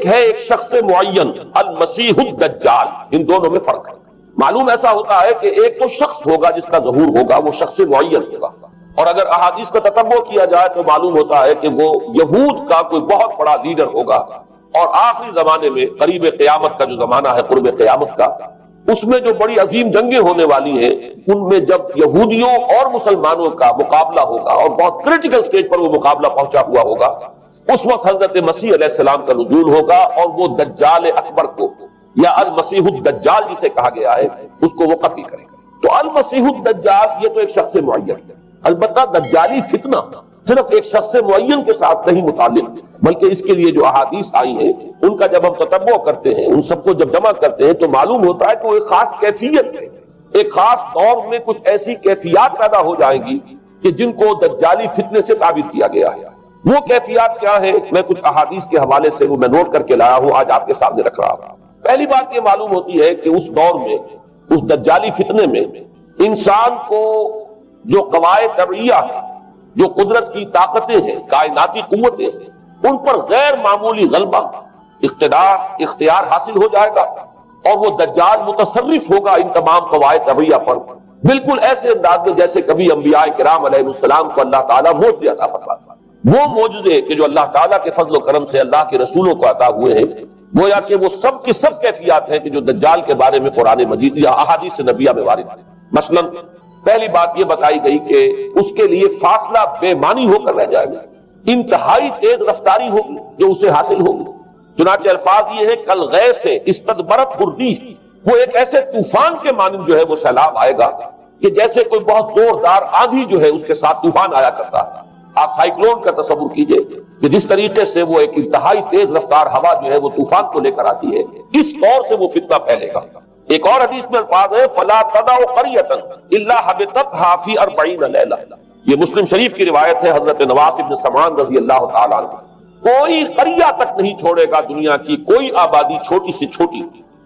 ہے ایک شخص معین المسیح الدجال، ان دونوں میں فرق ہے۔ معلوم ایسا ہوتا ہے کہ ایک تو شخص ہوگا جس کا ظہور ہوگا، وہ شخص معین ہوگا، اور اگر احادیث کا تتبع کیا جائے تو معلوم ہوتا ہے کہ وہ یہود کا کوئی بہت بڑا لیڈر ہوگا، اور آخری زمانے میں قریب قیامت کا جو زمانہ ہے، قرب قیامت کا، اس میں جو بڑی عظیم جنگیں ہونے والی ہیں، ان میں جب یہودیوں اور مسلمانوں کا مقابلہ ہوگا اور بہت کریٹیکل سٹیج پر وہ مقابلہ پہنچا ہوا ہوگا، اس وقت حضرت مسیح علیہ السلام کا نزول ہوگا اور وہ دجال اکبر کو یا المسیح الدجال جسے کہا گیا ہے اس کو وہ قتل کرے گا۔ تو المسیح الدجال یہ تو ایک شخص معین ہے، البتہ دجالی فتنہ صرف ایک شخص معین کے ساتھ نہیں متعلق، بلکہ اس کے لیے جو احادیث آئی ہیں ان کا جب ہم تتبع کرتے ہیں، ان سب کو جب جمع کرتے ہیں تو معلوم ہوتا ہے کہ وہ ایک خاص کیفیت ہے، ایک خاص دور میں کچھ ایسی کیفیات پیدا ہو جائیں گی کہ جن کو دجالی فتنے سے تعبیر کیا گیا ہے۔ وہ کیفیات کیا ہے، میں کچھ احادیث کے حوالے سے وہ میں نوٹ کر کے لایا ہوں، آج آپ کے سامنے رکھ رہا ہوں۔ پہلی بات یہ معلوم ہوتی ہے کہ اس دور میں، اس دجالی فتنے میں، انسان کو جو قواعد طبعیہ ہیں، جو قدرت کی طاقتیں ہیں، کائناتی قوتیں ہیں، ان پر غیر معمولی غلبہ، اختیار حاصل ہو جائے گا، اور وہ دجال متصرف ہوگا ان تمام قواعد طبعیہ پر، بالکل ایسے انداز میں جیسے کبھی انبیاء کرام علیہ السلام کو اللہ تعالیٰ معجزے عطا فرماتا ہے۔ وہ معجزے کہ جو اللہ تعالیٰ کے فضل و کرم سے اللہ کے رسولوں کو عطا ہوئے ہیں، گویا کہ وہ سب کی سب کیفیات ہیں کہ جو دجال کے بارے میں قرآن مجید یا احادیث نبیہ میں وارد ہے۔ مثلا پہلی بات یہ بتائی گئی کہ اس کے لیے فاصلہ بے معنی ہو کر رہ جائے گا، انتہائی تیز رفتاری ہوگی جو اسے حاصل ہوگی۔ چنانچہ الفاظ یہ ہے کالغیث استدبرت الريح، وہ ایک ایسے طوفان کے مانند جو ہے وہ سیلاب آئے گا کہ جیسے کوئی بہت زوردار آندھی جو ہے اس کے ساتھ طوفان آیا کرتا ہے۔ آپ سائیکلون کا تصور کیجئے کہ جس طریقے سے وہ ایک انتہائی تیز رفتار ہوا جو ہے وہ طوفان کو لے کر آتی ہے، اس طور سے وہ فتنہ پھیلے گا۔ ایک اور حدیث میں الفاظ ہے فَلَا تَدَعُ قَرْيَةً إِلَّا حَبِطَتْهَا فِي 40 لَيْلَةً، یہ مسلم شریف کی روایت ہے حضرت نواس بن سمعان رضی اللہ تعالیٰ عنہ۔ کوئی قریہ تک نہیں چھوڑے گا دنیا کی کوئی آبادی چھوٹی سے چھوٹی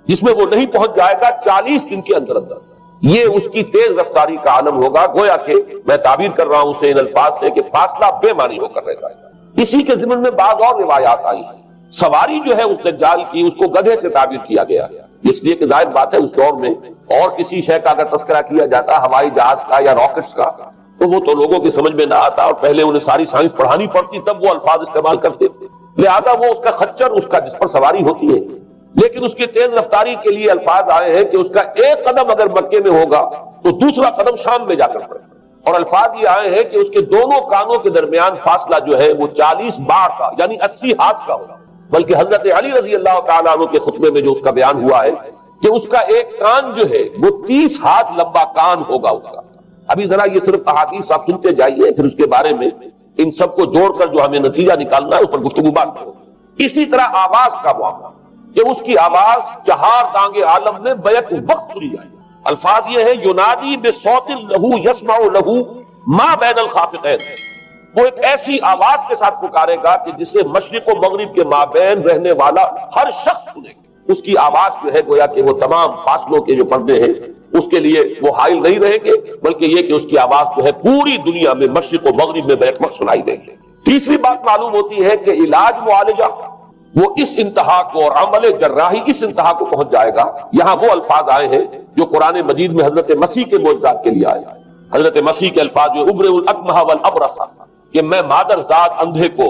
جس میں وہ نہیں پہنچ جائے گا 40 دن کے اندر اندر۔ یہ اس کی تیز رفتاری کا عالم ہوگا، گویا کہ میں تعبیر کر رہا ہوں اسے ان الفاظ سے کہ فاصلہ بے معنی ہو کر رہ جائے گا۔ اسی کے ضمن میں بعض اور روایات آئی ہیں، سواری جو ہے اس دجال کی اس کو گدھے سے تعبیر کیا گیا، اس لیے کہ ظاہر بات ہے اس دور میں اور کسی شے کا اگر تذکرہ کیا جاتا ہوائی جہاز کا یا راکٹس کا تو وہ تو لوگوں کی سمجھ میں نہ آتا، اور پہلے انہیں ساری سائنس پڑھانی پڑتی تب وہ الفاظ استعمال کرتے، لہذا وہ اس کا خچر، اس کا جس پر سواری ہوتی ہے، لیکن اس کی تیز رفتاری کے لیے الفاظ آئے ہیں کہ اس کا ایک قدم اگر مکے میں ہوگا تو دوسرا قدم شام میں جا کر پڑے گا، اور الفاظ یہ آئے ہیں کہ اس کے دونوں کانوں کے درمیان فاصلہ جو ہے وہ 40 بار کا یعنی 80 ہاتھ کا ہوگا، بلکہ حضرت علی رضی اللہ تعالیٰ عنہ کے خطبے میں جو اس کا بیان ہوا ہے کہ اس کا ایک کان جو ہے وہ 30 ہاتھ لمبا کان ہوگا اس کا۔ ابھی ذرا یہ صرف احادیث آپ سنتے جائیے، پھر اس کے بارے میں ان سب کو جوڑ کر جو ہمیں نتیجہ نکالنا ہے اس پر گفتگو بات کرو۔ اسی طرح آواز کا معاملہ کہ اس کی آواز 4 دانگ عالم میں بیک وقت سنی جائے، الفاظ یہ ہے ینادی بصوت لہو یسمع لہو ما بین الخافقین، وہ ایک ایسی آواز کے ساتھ پکارے گا کہ جسے مشرق و مغرب کے مابین رہنے والا ہر شخص سنے گا۔ اس کی آواز جو ہے گویا کہ وہ تمام فاصلوں کے جو پردے ہیں اس کے لیے وہ حائل نہیں رہیں گے، بلکہ یہ کہ اس کی آواز جو ہے پوری دنیا میں مشرق و مغرب میں بیک وقت سنائی دیں گے۔ تیسری بات معلوم ہوتی ہے کہ علاج معالجہ وہ اس انتہا کو اور عمل جراحی اس انتہا کو پہنچ جائے گا۔ یہاں وہ الفاظ آئے ہیں جو قرآن مجید میں حضرت مسیح کے معجزات کے لیے آئے ہیں۔ حضرت مسیح کے الفاظ جو ابرئ الاکمہ والابرص، کہ میں مادر ذات اندھے کو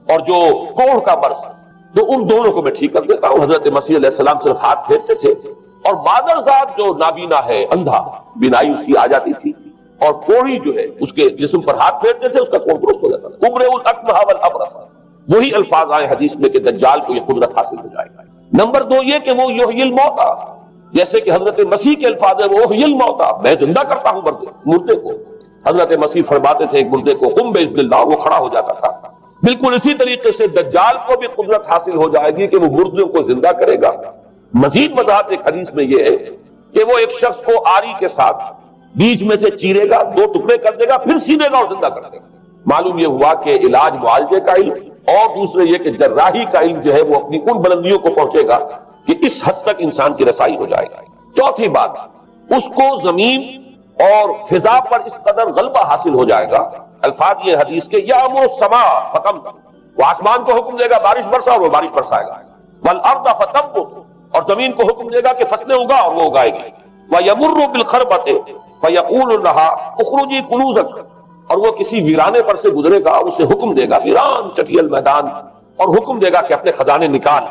اور جو کوڑھ کا برس تو ان دونوں کو میں ٹھیک کر دیتا ہوں۔ حضرت مسیح علیہ السلام صرف ہاتھ پھیرتے تھے اور مادر ذات جو نابینا ہے، اندھا، بینائی اس کی آ جاتی تھی، اور کوڑھی جو ہے اس کے جسم پر ہاتھ پھیرتے تھے، اس کا کوڑھ درست ہو جاتا تھا۔ ابرئ الاکمہ والابرص، وہی الفاظ آئے حدیث میں کہ دجال کو یہ قدرت حاصل ہو جائے گا۔ نمبر 2 یہ کہ وہ یحیی الموتیٰ، جیسے کہ حضرت مسیح کے الفاظ ہیں وہ یحیی الموتیٰ، میں زندہ کرتا ہوں مردے کو۔ حضرت مسیح فرماتے تھے ایک مردے کو قم باذن اللہ، وہ کھڑا ہو جاتا تھا۔ بالکل اسی طریقے سے دجال کو بھی قدرت حاصل ہو جائے گی کہ وہ مردوں کو زندہ کرے گا۔ مزید وضاحت ایک حدیث میں یہ ہے کہ وہ ایک شخص کو آری کے ساتھ بیچ میں سے چیرے گا، 2 ٹکڑے کر دے گا، پھر سینے گا اور زندہ کر دے گا۔ معلوم یہ ہوا کہ علاج معالجے کا علم اور دوسرے یہ کہ جراحی کا علم جو ہے وہ اپنی ان بلندیوں کو پہنچے گا کہ اس حد تک انسان کی رسائی ہو جائے گا۔ چوتھی بات، اس کو زمین اور فضا پر اس قدر غلبہ حاصل ہو جائے گا، الفاظ یہ حدیث کے یامر السماء فتمطر، وہ آسمان کو حکم دے گا بارش برسا اور وہ بارش برسائے گا۔ والارض فتنبت، اور زمین کو حکم دے گا کہ فصلیں اگا، اور وہ اگائے گی۔ ویمر بالخربۃ فیقول لها اخرجی کنوزک، اور وہ کسی ویرانے پر سے گزرے گا، اسے حکم دے گا، ویران چٹیل میدان، اور حکم دے گا کہ اپنے خزانے نکال،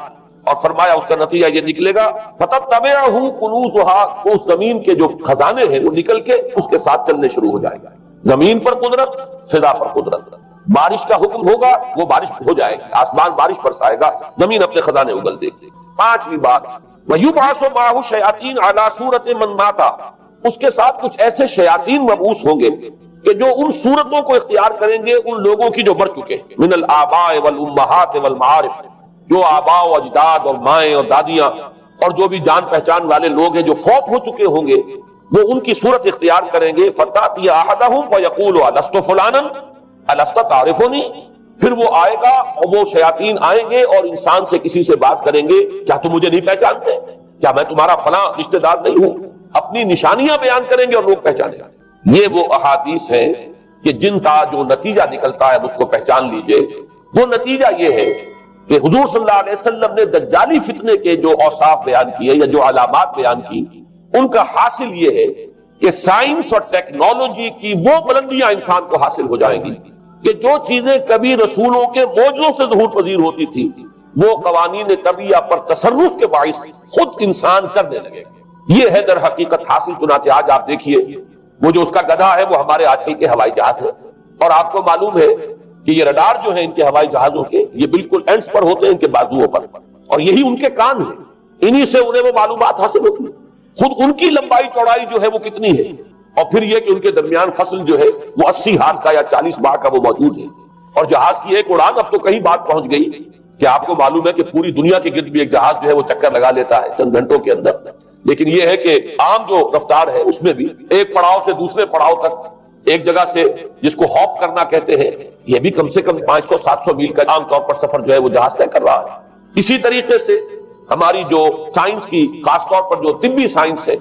اور فرمایا اس کا نتیجہ یہ نکلے گا فتتبعہ کنوزها، اس زمین کے جو خزانے ہیں وہ نکل کے اس کے ساتھ چلنے شروع ہو جائے گا۔ زمین پر قدرت، فضا پر قدرت، بارش کا حکم ہوگا وہ بارش ہو جائے گی، آسمان بارش برسائے گا، زمین اپنے خزانے اگل دے گی۔ پانچویں بات، وَيُبْعَثُ مَعَهُ الشَّيَاطِينُ عَلَى صُورَةِ مَن مَاتَ، اس کے ساتھ کچھ ایسے شیاطین مبعوث ہوں گے کہ جو ان صورتوں کو اختیار کریں گے ان لوگوں کی جو مر چکے ہیں، من الآباء والأمہات والمعارف، جو آباء و اجداد اور مائیں اور دادیاں اور جو بھی جان پہچان والے لوگ ہیں جو فوت ہو چکے ہوں گے، وہ ان کی صورت اختیار کریں گے۔ فَتَأْتِيَ أَحَدَهُمْ فَيَقُولُ أَلَسْتُ فُلَانًا أَلَسْتَ تَعْرِفُنِي، پھر وہ آئے گا اور وہ شیاطین آئیں گے اور انسان سے کسی سے بات کریں گے، کیا تم مجھے نہیں پہچانتے؟ کیا میں تمہارا فلاں رشتہ دار نہیں ہوں؟ اپنی نشانیاں بیان کریں گے اور لوگ پہچانیں گے۔ یہ وہ احادیث ہیں کہ جن کا جو نتیجہ نکلتا ہے اس کو پہچان لیجئے۔ وہ نتیجہ یہ ہے کہ حضور صلی اللہ علیہ وسلم نے دجالی فتنے کے جو اوصاف بیان کیے یا جو علامات بیان کی، ان کا حاصل یہ ہے کہ سائنس اور ٹیکنالوجی کی وہ بلندیاں انسان کو حاصل ہو جائیں گی کہ جو چیزیں کبھی رسولوں کے معجزوں سے ظہور پذیر ہوتی تھی، وہ قوانین طبیعہ پر تصرف کے باعث خود انسان کرنے لگے گا۔ یہ ہے در حقیقت حاصل۔ چنانچہ آج آپ دیکھیے وہ جو اس کا گدھا ہے وہ ہمارے آج کل کے ہوائی جہاز ہے، اور آپ کو معلوم ہے کہ یہ رڈار جو ہیں ان کے ہوائی جہازوں کے، یہ بالکل اینڈز پر ہوتے ہیں، ان کے بازوؤں پر، اور یہی ان کے کان ہیں، انہی سے انہیں وہ معلومات حاصل ہوتی ہیں۔ خود ان کی لمبائی چوڑائی جو ہے وہ کتنی ہے، اور پھر یہ کہ ان کے درمیان فصل جو ہے وہ 80 ہاتھ کا یا 40 ماہ کا وہ موجود ہے، اور جہاز کی ایک اڑان اب تو کہیں بات پہنچ گئی کہ آپ کو معلوم ہے کہ پوری دنیا کے گرد بھی ایک جہاز جو ہے وہ چکر لگا لیتا ہے چند گھنٹوں کے اندر۔ لیکن یہ ہے کہ عام جو رفتار ہے اس میں بھی ایک پڑاؤ سے دوسرے پڑاؤ تک، ایک جگہ سے جس کو ہاپ کرنا کہتے ہیں، یہ بھی کم سے کم 500-700 میل کا عام طور پر سفر جو ہے وہ جہاز طے کر رہا ہے۔ اسی طریقے سے ہماری جو سائنس کی، خاص طور پر جو طبی سائنس ہے،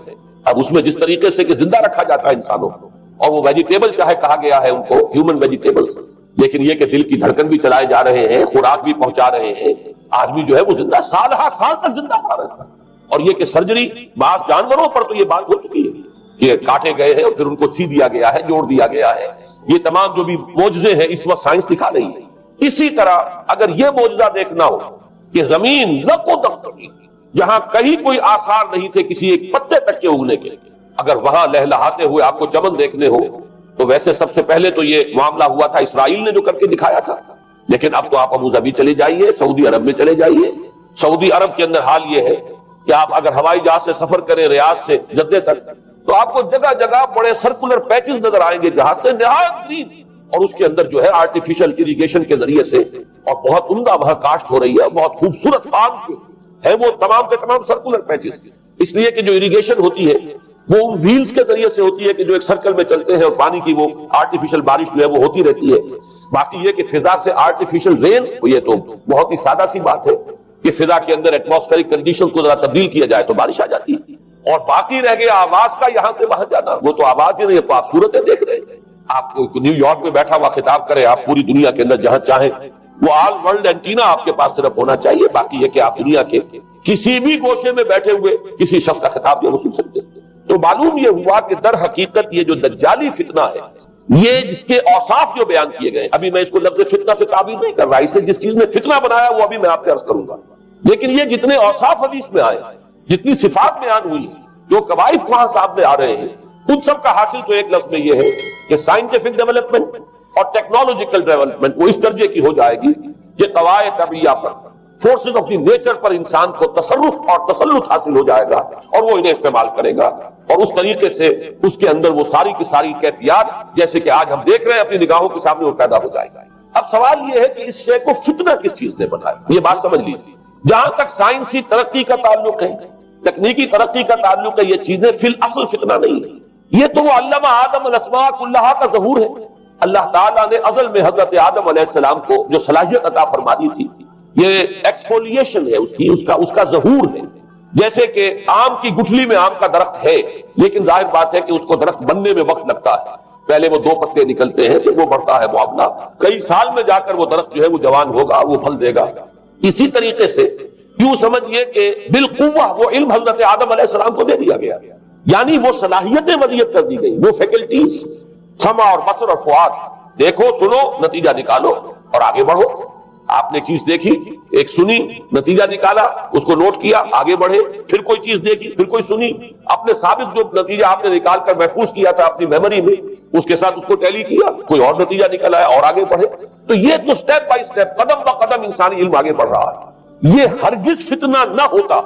اب اس میں جس طریقے سے کہ زندہ رکھا جاتا ہے انسانوں کو، اور وہ ویجیٹیبل چاہے کہا گیا ہے ان کو ہیومن ویجیٹیبلز، لیکن یہ کہ دل کی دھڑکن بھی چلائے جا رہے ہیں، خوراک بھی پہنچا رہے ہیں، آدمی جو ہے وہ زندہ سال تک زندہ رہا رہتا ہے۔ اور یہ کہ سرجری بعض جانوروں پر تو یہ بات ہو چکی ہے کہ کاٹے گئے ہیں اور پھر ان کو سی دیا گیا ہے، جوڑ دیا گیا ہے۔ یہ تمام جو بھی معجزے ہیں اس وقت سائنس دکھا رہی ہے۔ اسی طرح اگر یہ معجزہ دیکھنا ہو کہ زمین لکو دم زمین، جہاں کہیں کوئی آثار نہیں تھے کسی ایک پتے تک کے اگنے کے، اگر وہاں لہلہاتے ہوئے آپ کو چمن دیکھنے ہو تو ویسے سب سے پہلے تو یہ معاملہ ہوا تھا اسرائیل نے جو کر کے دکھایا تھا، لیکن اب تو آپ ابو ظبی چلے جائیے، سعودی عرب میں چلے جائیے۔ سعودی عرب کے اندر حال یہ ہے کہ آپ اگر ہوائی جہاز سے سفر کریں ریاض سے جدہ تک تو آپ کو جگہ جگہ بڑے سرکولر پیچز نظر آئیں گے جہاز سے، نہایت گرین، اور اس کے اندر جو ہے آرٹیفیشل اریگیشن کے ذریعے سے اور بہت عمدہ وہاں کاشت ہو رہی ہے، بہت خوبصورت فارم ہے وہ تمام کے تمام سرکولر پیچز، اس لیے کہ جو اریگیشن ہوتی ہے وہ ان ویلز کے ذریعے سے ہوتی ہے کہ جو ایک سرکل میں چلتے ہیں اور پانی کی وہ آرٹیفیشل بارش جو ہے وہ ہوتی رہتی ہے۔ باقی یہ کہ فضا سے آرٹیفیشل رین، یہ تو بہت ہی سادہ سی بات ہے کہ فضا کے اندر ایٹماسفیرک کنڈیشن کو ذرا تبدیل کیا جائے تو بارش آ جاتی ہے۔ اور باقی رہ گیا آواز کا یہاں سے وہاں جانا، وہ تو آواز ہی نہیں، تو آپ صورتیں دیکھ رہے ہیں۔ آپ کو نیو یارک میں بیٹھا ہوا خطاب کرے، آپ پوری دنیا کے اندر جہاں چاہیں وہ آل ورلڈ اینٹینا آپ کے پاس صرف ہونا چاہیے، باقی یہ کہ آپ دنیا کے کسی بھی گوشے میں بیٹھے ہوئے کسی شخص کا خطاب جو وہ سن سکتے ہیں۔ تو معلوم یہ ہوا کہ در حقیقت یہ جو دجالی فتنہ ہے، یہ جس کے اوصاف جو بیان کیے گئے، ابھی میں اس کو لفظ فتنہ سے تعبیر نہیں کر رہا، اسے جس چیز نے فتنہ بنایا وہ ابھی میں آپ سے عرض کروں گا، لیکن یہ جتنے اوصاف حدیث میں آئے، جتنی صفات بیان ہوئی، جو قوائف وہاں سامنے آ رہے ہیں، ان سب کا حاصل تو ایک لفظ میں یہ ہے کہ سائنٹیفک ڈیولپمنٹ اور ٹیکنالوجیکل ڈیولپمنٹ وہ اس درجے کی ہو جائے گی کہ قواعد طبیعہ پر، فورسز آف دی نیچر پر انسان کو تصرف اور تسلط حاصل ہو جائے گا، اور وہ انہیں استعمال کرے گا، اور اس طریقے سے اس کے اندر وہ ساری کی ساری کیفیات جیسے کہ آج ہم دیکھ رہے ہیں اپنی نگاہوں کے سامنے وہ پیدا ہو جائے گا۔ اب سوال یہ ہے کہ اس شے کو فتنہ کس چیز نے بنایا، یہ بات سمجھ لیجیے۔ جہاں تک سائنسی ترقی کا تعلق ہے، تکنیکی ترقی کا تعلق ہے، یہ چیزیں فی الاصل فتنہ نہیں ہے، یہ تو وہ علم آدم الاسماء کلھا کا ظہور ہے۔ اللہ تعالیٰ نے ازل میں حضرت آدم علیہ السلام کو جو صلاحیت عطا فرما دی تھی، یہ ایکسفولیشن ہے اس کا ظہور ہے۔ جیسے کہ آم کی گٹھلی میں آم کا درخت ہے، لیکن ظاہر بات ہے کہ اس کو درخت بننے میں وقت لگتا ہے، پہلے وہ 2 پتے نکلتے ہیں، پھر وہ بڑھتا ہے معاملہ، کئی سال میں جا کر وہ درخت جو ہے وہ جوان ہوگا، وہ پھل دے گا۔ اسی طریقے سے یوں سمجھیے کہ بالقوہ وہ علم حضرت آدم علیہ السلام کو دے دیا گیا، یعنی وہ صلاحیتیں ودیت کر دی گئی، وہ فیکلٹیز، سمع اور بصر اور فؤاد، دیکھو سنو نتیجہ نکالو اور آگے بڑھو۔ آپ نے چیز دیکھی، ایک سنی، نتیجہ نکالا، اس کو نوٹ کیا، آگے بڑھے، پھر کوئی چیز دیکھی، پھر کوئی سنی، اپنے سابق جو نتیجہ آپ نے نکال کر محفوظ کیا تھا اپنی میموری میں، اس کے ساتھ اس کو ٹیلی کیا، کوئی اور نتیجہ نکل آیا اور آگے بڑھے۔ تو یہ تو سٹیپ بائی سٹیپ، قدم با قدم انسانی علم آگے بڑھ رہا ہے۔ یہ ہرگز فتنہ نہ ہوتا،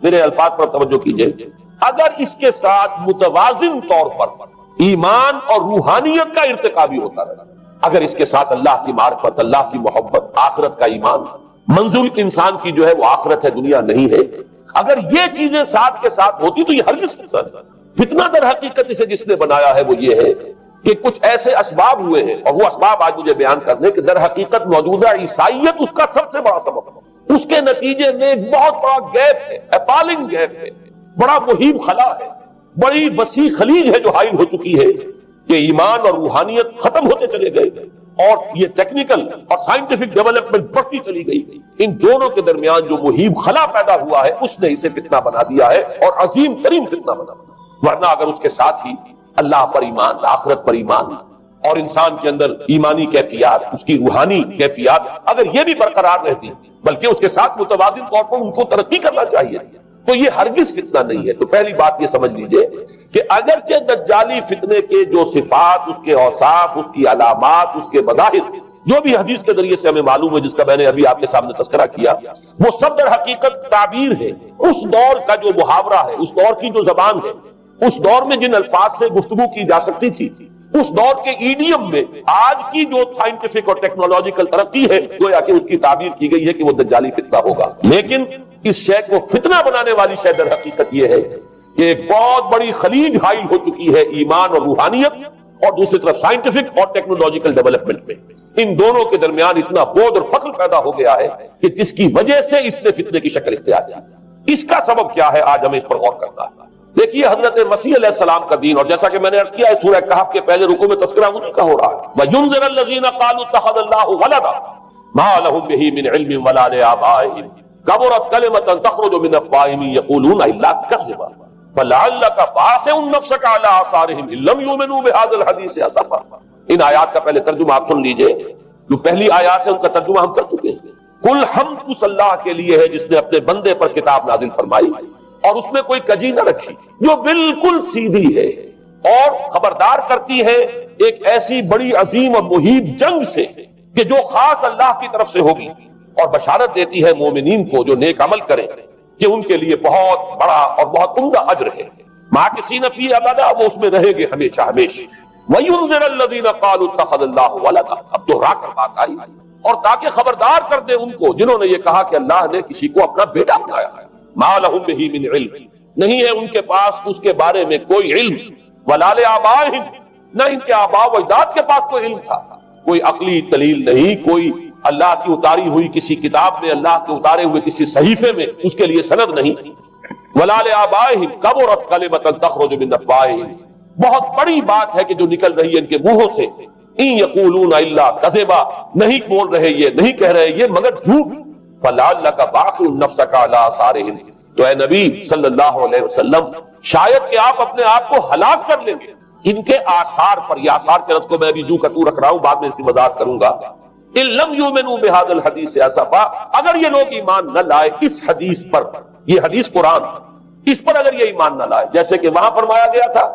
میرے الفاظ پر توجہ کیجئے، اگر اس کے ساتھ متوازن طور پر ایمان اور روحانیت کا ارتقا بھی ہوتا رہا، اگر اس کے ساتھ اللہ کی معرفت، اللہ کی محبت، آخرت کا ایمان، منزل انسان کی جو ہے وہ آخرت ہے، دنیا نہیں ہے، اگر یہ چیزیں ساتھ کے ساتھ ہوتی تو یہ ہرگز فتنہ در حقیقت اسے جس نے بنایا ہے وہ یہ ہے کہ کچھ ایسے اسباب ہوئے ہیں، اور وہ اسباب آج مجھے بیان کرنے کہ در حقیقت موجودہ عیسائیت اس کا سب سے بڑا سبب ہے۔ اس کے نتیجے میں ایک بہت بڑا گیپ ہے، اپالنگ گیپ ہے، بڑا مہیب خلا ہے، بڑی وسیع خلیج ہے جو حائل ہو چکی ہے کہ ایمان اور روحانیت ختم ہوتے چلے گئے اور یہ ٹیکنیکل اور سائنٹیفک ڈیولپمنٹ بڑھتی چلی گئی۔ ان دونوں کے درمیان جو مہیب خلا پیدا ہوا ہے اس نے اسے فتنہ بنا دیا ہے، اور عظیم ترین فتنہ بنا۔ ورنہ اگر اس کے ساتھ ہی اللہ پر ایمان، آخرت پر ایمان، اور انسان کے اندر ایمانی کیفیات، اس کی روحانی کیفیات اگر یہ بھی برقرار رہتی، بلکہ اس کے ساتھ متوازن طور پر ان کو ترقی کرنا چاہیے، تو یہ ہرگز فتنہ نہیں ہے۔ تو پہلی بات یہ سمجھ لیجئے کہ اگرچہ دجالی فتنے کے جو صفات، اس کے اوصاف، اس کی علامات، اس کے مظاہر جو بھی حدیث کے ذریعے سے ہمیں معلوم ہے، جس کا میں نے ابھی آپ کے سامنے تذکرہ کیا، وہ سب در حقیقت تعبیر ہے اس دور کا جو محاورہ ہے، اس دور کی جو زبان ہے، اس دور میں جن الفاظ سے گفتگو کی جا سکتی تھی، اس دور کے ایڈیم میں آج کی جو سائنٹیفک اور ٹیکنالوجیکل ترقی ہے گویا کہ اس کی تعبیر کی گئی ہے کہ وہ دجالی فتنہ ہوگا۔ لیکن اس شے کو فتنہ بنانے والی شے در حقیقت یہ ہے کہ ایک بہت بڑی خلیج حائل ہو چکی ہے ایمان اور روحانیت، اور دوسری طرف سائنٹیفک اور ٹیکنالوجیکل ڈیولپمنٹ میں ان دونوں کے درمیان اتنا بود اور فخر پیدا ہو گیا ہے کہ جس کی وجہ سے اس نے فتنے کی شکل اختیار کی۔ اس کا سبب کیا ہے، آج ہمیں اس پر غور کرنا ہے۔ دیکھیے حضرت مسیح علیہ السلام کا دین، اور جیسا کہ میں نے عرض کیا ہے سورہ کہف کے پہلے رکوع میں تذکرہ اسی کا ہو رہا ہے، وَيُنذِرَ الَّذِينَ قَالُوا اتَّخَذَ اللَّهُ وَلَدًا مَا لَهُم بِهِ مِنْ عِلْمٍ وَلَا لِآبَائِهِمْ كَبُرَتْ كَلِمَةً تَخْرُجُ مِنْ أَفْوَاهِهِمْ يَقُولُونَ إِلَّا كَذِبًا فَلَعَلَّكَ بَاخِعٌ نَفْسَكَ عَلَىٰ آثَارِهِمْ إِن لَّمْ يُؤْمِنُوا بِهَٰذَا الْحَدِيثِ أَسَفًا۔ ان آیات کا پہلے ترجمہ آپ سن لیجئے، جو پہلی آیات ہے ان کا ترجمہ ہم کر چکے ہیں۔ کل حمد اس اللہ کے لیے ہے جس نے اپنے بندے پر کتاب نازل فرمائی اور اس میں کوئی کجی نہ رکھی، جو بالکل سیدھی ہے اور خبردار کرتی ہے ایک ایسی بڑی عظیم اور مہیب جنگ سے کہ جو خاص اللہ کی طرف سے ہوگی، اور بشارت دیتی ہے مومنین کو جو نیک عمل کریں کہ ان کے لیے بہت بڑا اور بہت عمدہ اجر ہے، ماکثین فیہ ابدا، وہ اس میں رہیں گے ہمیشہ ہمیشہ۔ وَيُنذِرَ الَّذِينَ قَالُوا اتَّخَذَ اللَّهُ وَلَدًا، اب دوہرا کر بات آئی، اور تاکہ خبردار کر دے ان کو جنہوں نے یہ کہا کہ اللہ نے کسی کو اپنا بیٹا بنایا ہے۔ مَا لَهُم بِهِ مِنْ عِلْمٍ، نہیں ہے ان کے پاس اس کے بارے میں کوئی علم، وَلَا لِآبَائِهِمْ، نہ ان کے آباء و اجداد کے پاس کوئی علم تھا، کوئی عقلی دلیل نہیں، کوئی اللہ کی اتاری ہوئی کسی کتاب میں، اللہ کے اتارے ہوئے کسی صحیفے میں اس کے لیے سند نہیں۔ وَلَا لِآبَائِهِمْ كَبُرَتْ كَلِمَةً تَخْرُجُ مِنْ أَفْوَاهِهِمْ، بہت بڑی بات ہے کہ جو نکل رہی ہے ان کے منہوں سے، ان یقولون الا کذبا، نہیں بول رہے یہ، نہیں کہہ رہے یہ مگر جھوٹ۔ فلعلک باخع نفسک علی آثارہم، تو اے نبی صلی اللہ علیہ وسلم شاید کہ آپ اپنے آپ کو ہلاک کر لیں گے ان کے آثار پر۔ یہ آثار کے لفظ کو میں ابھی جو کا تو رکھ رہا ہوں، بعد میں اس کی وضاحت کروں گا۔ ان لم یؤمنوا بهذا الحدیث اسفا، اگر یہ لوگ ایمان نہ لائے اس حدیث پر، یہ حدیث قرآن، اس پر اگر یہ ایمان نہ لائے، جیسے کہ وہاں فرمایا گیا تھا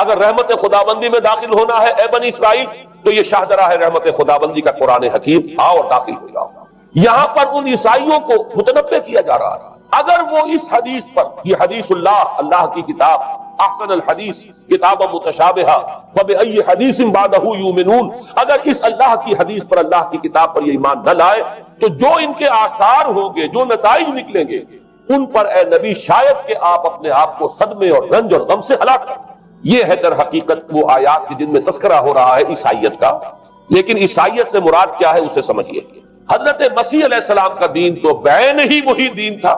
اگر رحمت خداوندی میں داخل ہونا ہے اے بنی اسرائیل تو یہ شاہدرہ ہے رحمت خداوندی کا قرآن حکیم، آؤ اور داخل ہو جاؤ۔ یہاں پر ان عیسائیوں کو متنبہ کیا جا رہا ہے اگر وہ اس حدیث پر، یہ حدیث اللہ، اللہ کی کتاب، احسن الحدیث کتاب متشابہہ فبأی حدیث بعدہ یؤمنون، اگر اس اللہ کی حدیث پر، اللہ کی کتاب پر یہ ایمان نہ لائے تو جو ان کے آثار ہوں گے، جو نتائج نکلیں گے، ان پر اے نبی شاید کہ آپ اپنے آپ کو صدمے اور رنج اور غم سے ہلاک کر۔ یہ ہے در حقیقت وہ آیات جن میں تذکرہ ہو رہا ہے عیسائیت کا۔ لیکن عیسائیت سے مراد کیا ہے اسے سمجھیے۔ حضرت مسیح علیہ السلام کا دین تو بعین ہی وہی دین تھا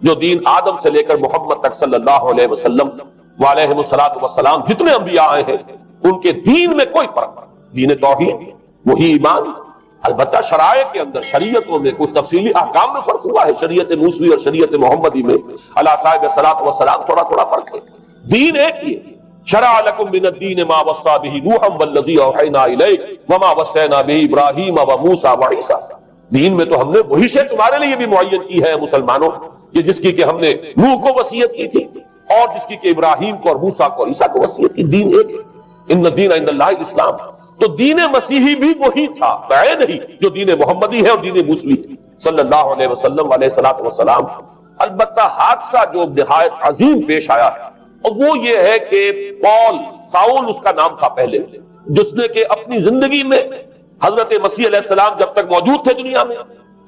جو دین آدم سے لے کر محمد تک صلی اللہ علیہ وسلم وعلیہ الصلوۃ والسلام جتنے انبیاء آئے ہیں ان کے دین میں کوئی فرق نہیں۔ دین توحید، وہی ایمان، البتہ شرائع کے اندر شریعتوں میں کوئی تفصیلی احکام میں فرق ہوا ہے، شریعت موسوی اور شریعت محمدی میں علی صاحب الصلاۃ والسلام تھوڑا تھوڑا فرق ہے، دین ایک ہی ہے۔ شرع لکم من الدین ما وصی به نوحا والذی اوحینا الیک وما وصینا به ابراہیم وموسیٰ وعیسیٰ، دین میں تو ہم نے وہی شے تمہارے لیے بھی معین کی ہے مسلمانوں، کہ جس کی کہ ہم نے نوح کو وصیت کی تھی اور جس کی کہ ابراہیم کو اور موسیٰ کو اور عیسیٰ کو وصیت کی، دین ایک ہے۔ ان الدین عند اللہ الاسلام، تو دین مسیحی بھی وہی تھا بعید نہیں جو دین محمدی ہے اور دین موسوی صلی اللہ علیہ وسلم علیہ الصلوۃ والسلام۔ البتہ حادثہ جو نہایت عظیم پیش آیا اور وہ یہ ہے کہ ساؤل اس کا نام تھا پہلے، جس نے کہ اپنی زندگی میں حضرت مسیح علیہ السلام جب تک موجود تھے دنیا میں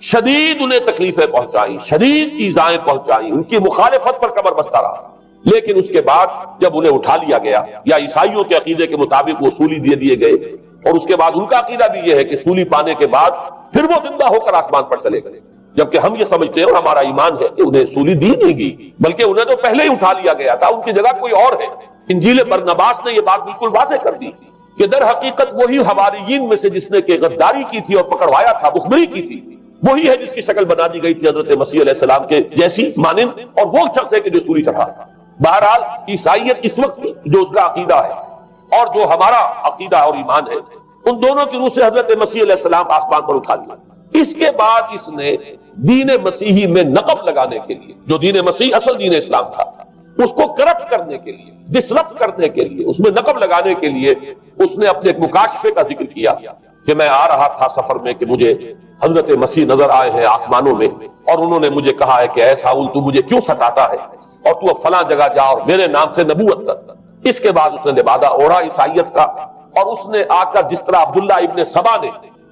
شدید انہیں تکلیفیں پہنچائیں، شدید ایذائیں پہنچائیں، ان کی مخالفت پر کمر بستہ رہا، لیکن اس کے بعد جب انہیں اٹھا لیا گیا یا عیسائیوں کے عقیدے کے مطابق وہ سولی دیے گئے، اور اس کے بعد ان کا عقیدہ بھی یہ ہے کہ سولی پانے کے بعد پھر وہ زندہ ہو کر آسمان پر چلے گئے، جبکہ ہم یہ سمجھتے ہیں اور ہمارا ایمان ہے کہ انہیں سولی دی نہیں گئی، بلکہ انہیں تو پہلے ہی اٹھا لیا گیا تھا، ان کی جگہ کوئی اور ہے۔ انجیل برنباس نے یہ بات بالکل واضح کر دی کہ در حقیقت وہی حواریین میں سے جس نے کہ غداری کی تھی اور پکڑوایا تھا، مخبری کی تھی، وہی ہے جس کی شکل بنا دی گئی تھی حضرت مسیح علیہ السلام کے جیسی مانند، اور وہ شخص ہے کہ جو سولی چڑھا۔ بہرحال عیسائیت اس وقت جو اس کا عقیدہ ہے اور جو ہمارا عقیدہ اور ایمان ہے، ان دونوں کی روح سے حضرت مسیح علیہ السلام آسمان پر اٹھا لیا۔ اس کے بعد اس نے دین مسیحی میں نقب لگانے کے لیے، جو دین مسیح اصل دین اسلام تھا، اس کو کرپٹ کرنے کے لیے، ڈسرپٹ کرنے کے لیے، اس میں نقب لگانے کے لیے اس نے اپنے ایک مکاشفے کا ذکر کیا کہ میں آ رہا تھا سفر میں کہ مجھے حضرت مسیح نظر آئے ہیں آسمانوں میں، اور انہوں نے مجھے کہا ہے کہ اے ساؤل تو مجھے کیوں ستاتا ہے، اور تو اب فلاں جگہ جا اور میرے نام سے نبوت کر۔ اس کے بعد اس نے لبادہ اوڑھا عیسائیت کا، اور اس نے آ کر جس طرح عبداللہ ابن سبا نے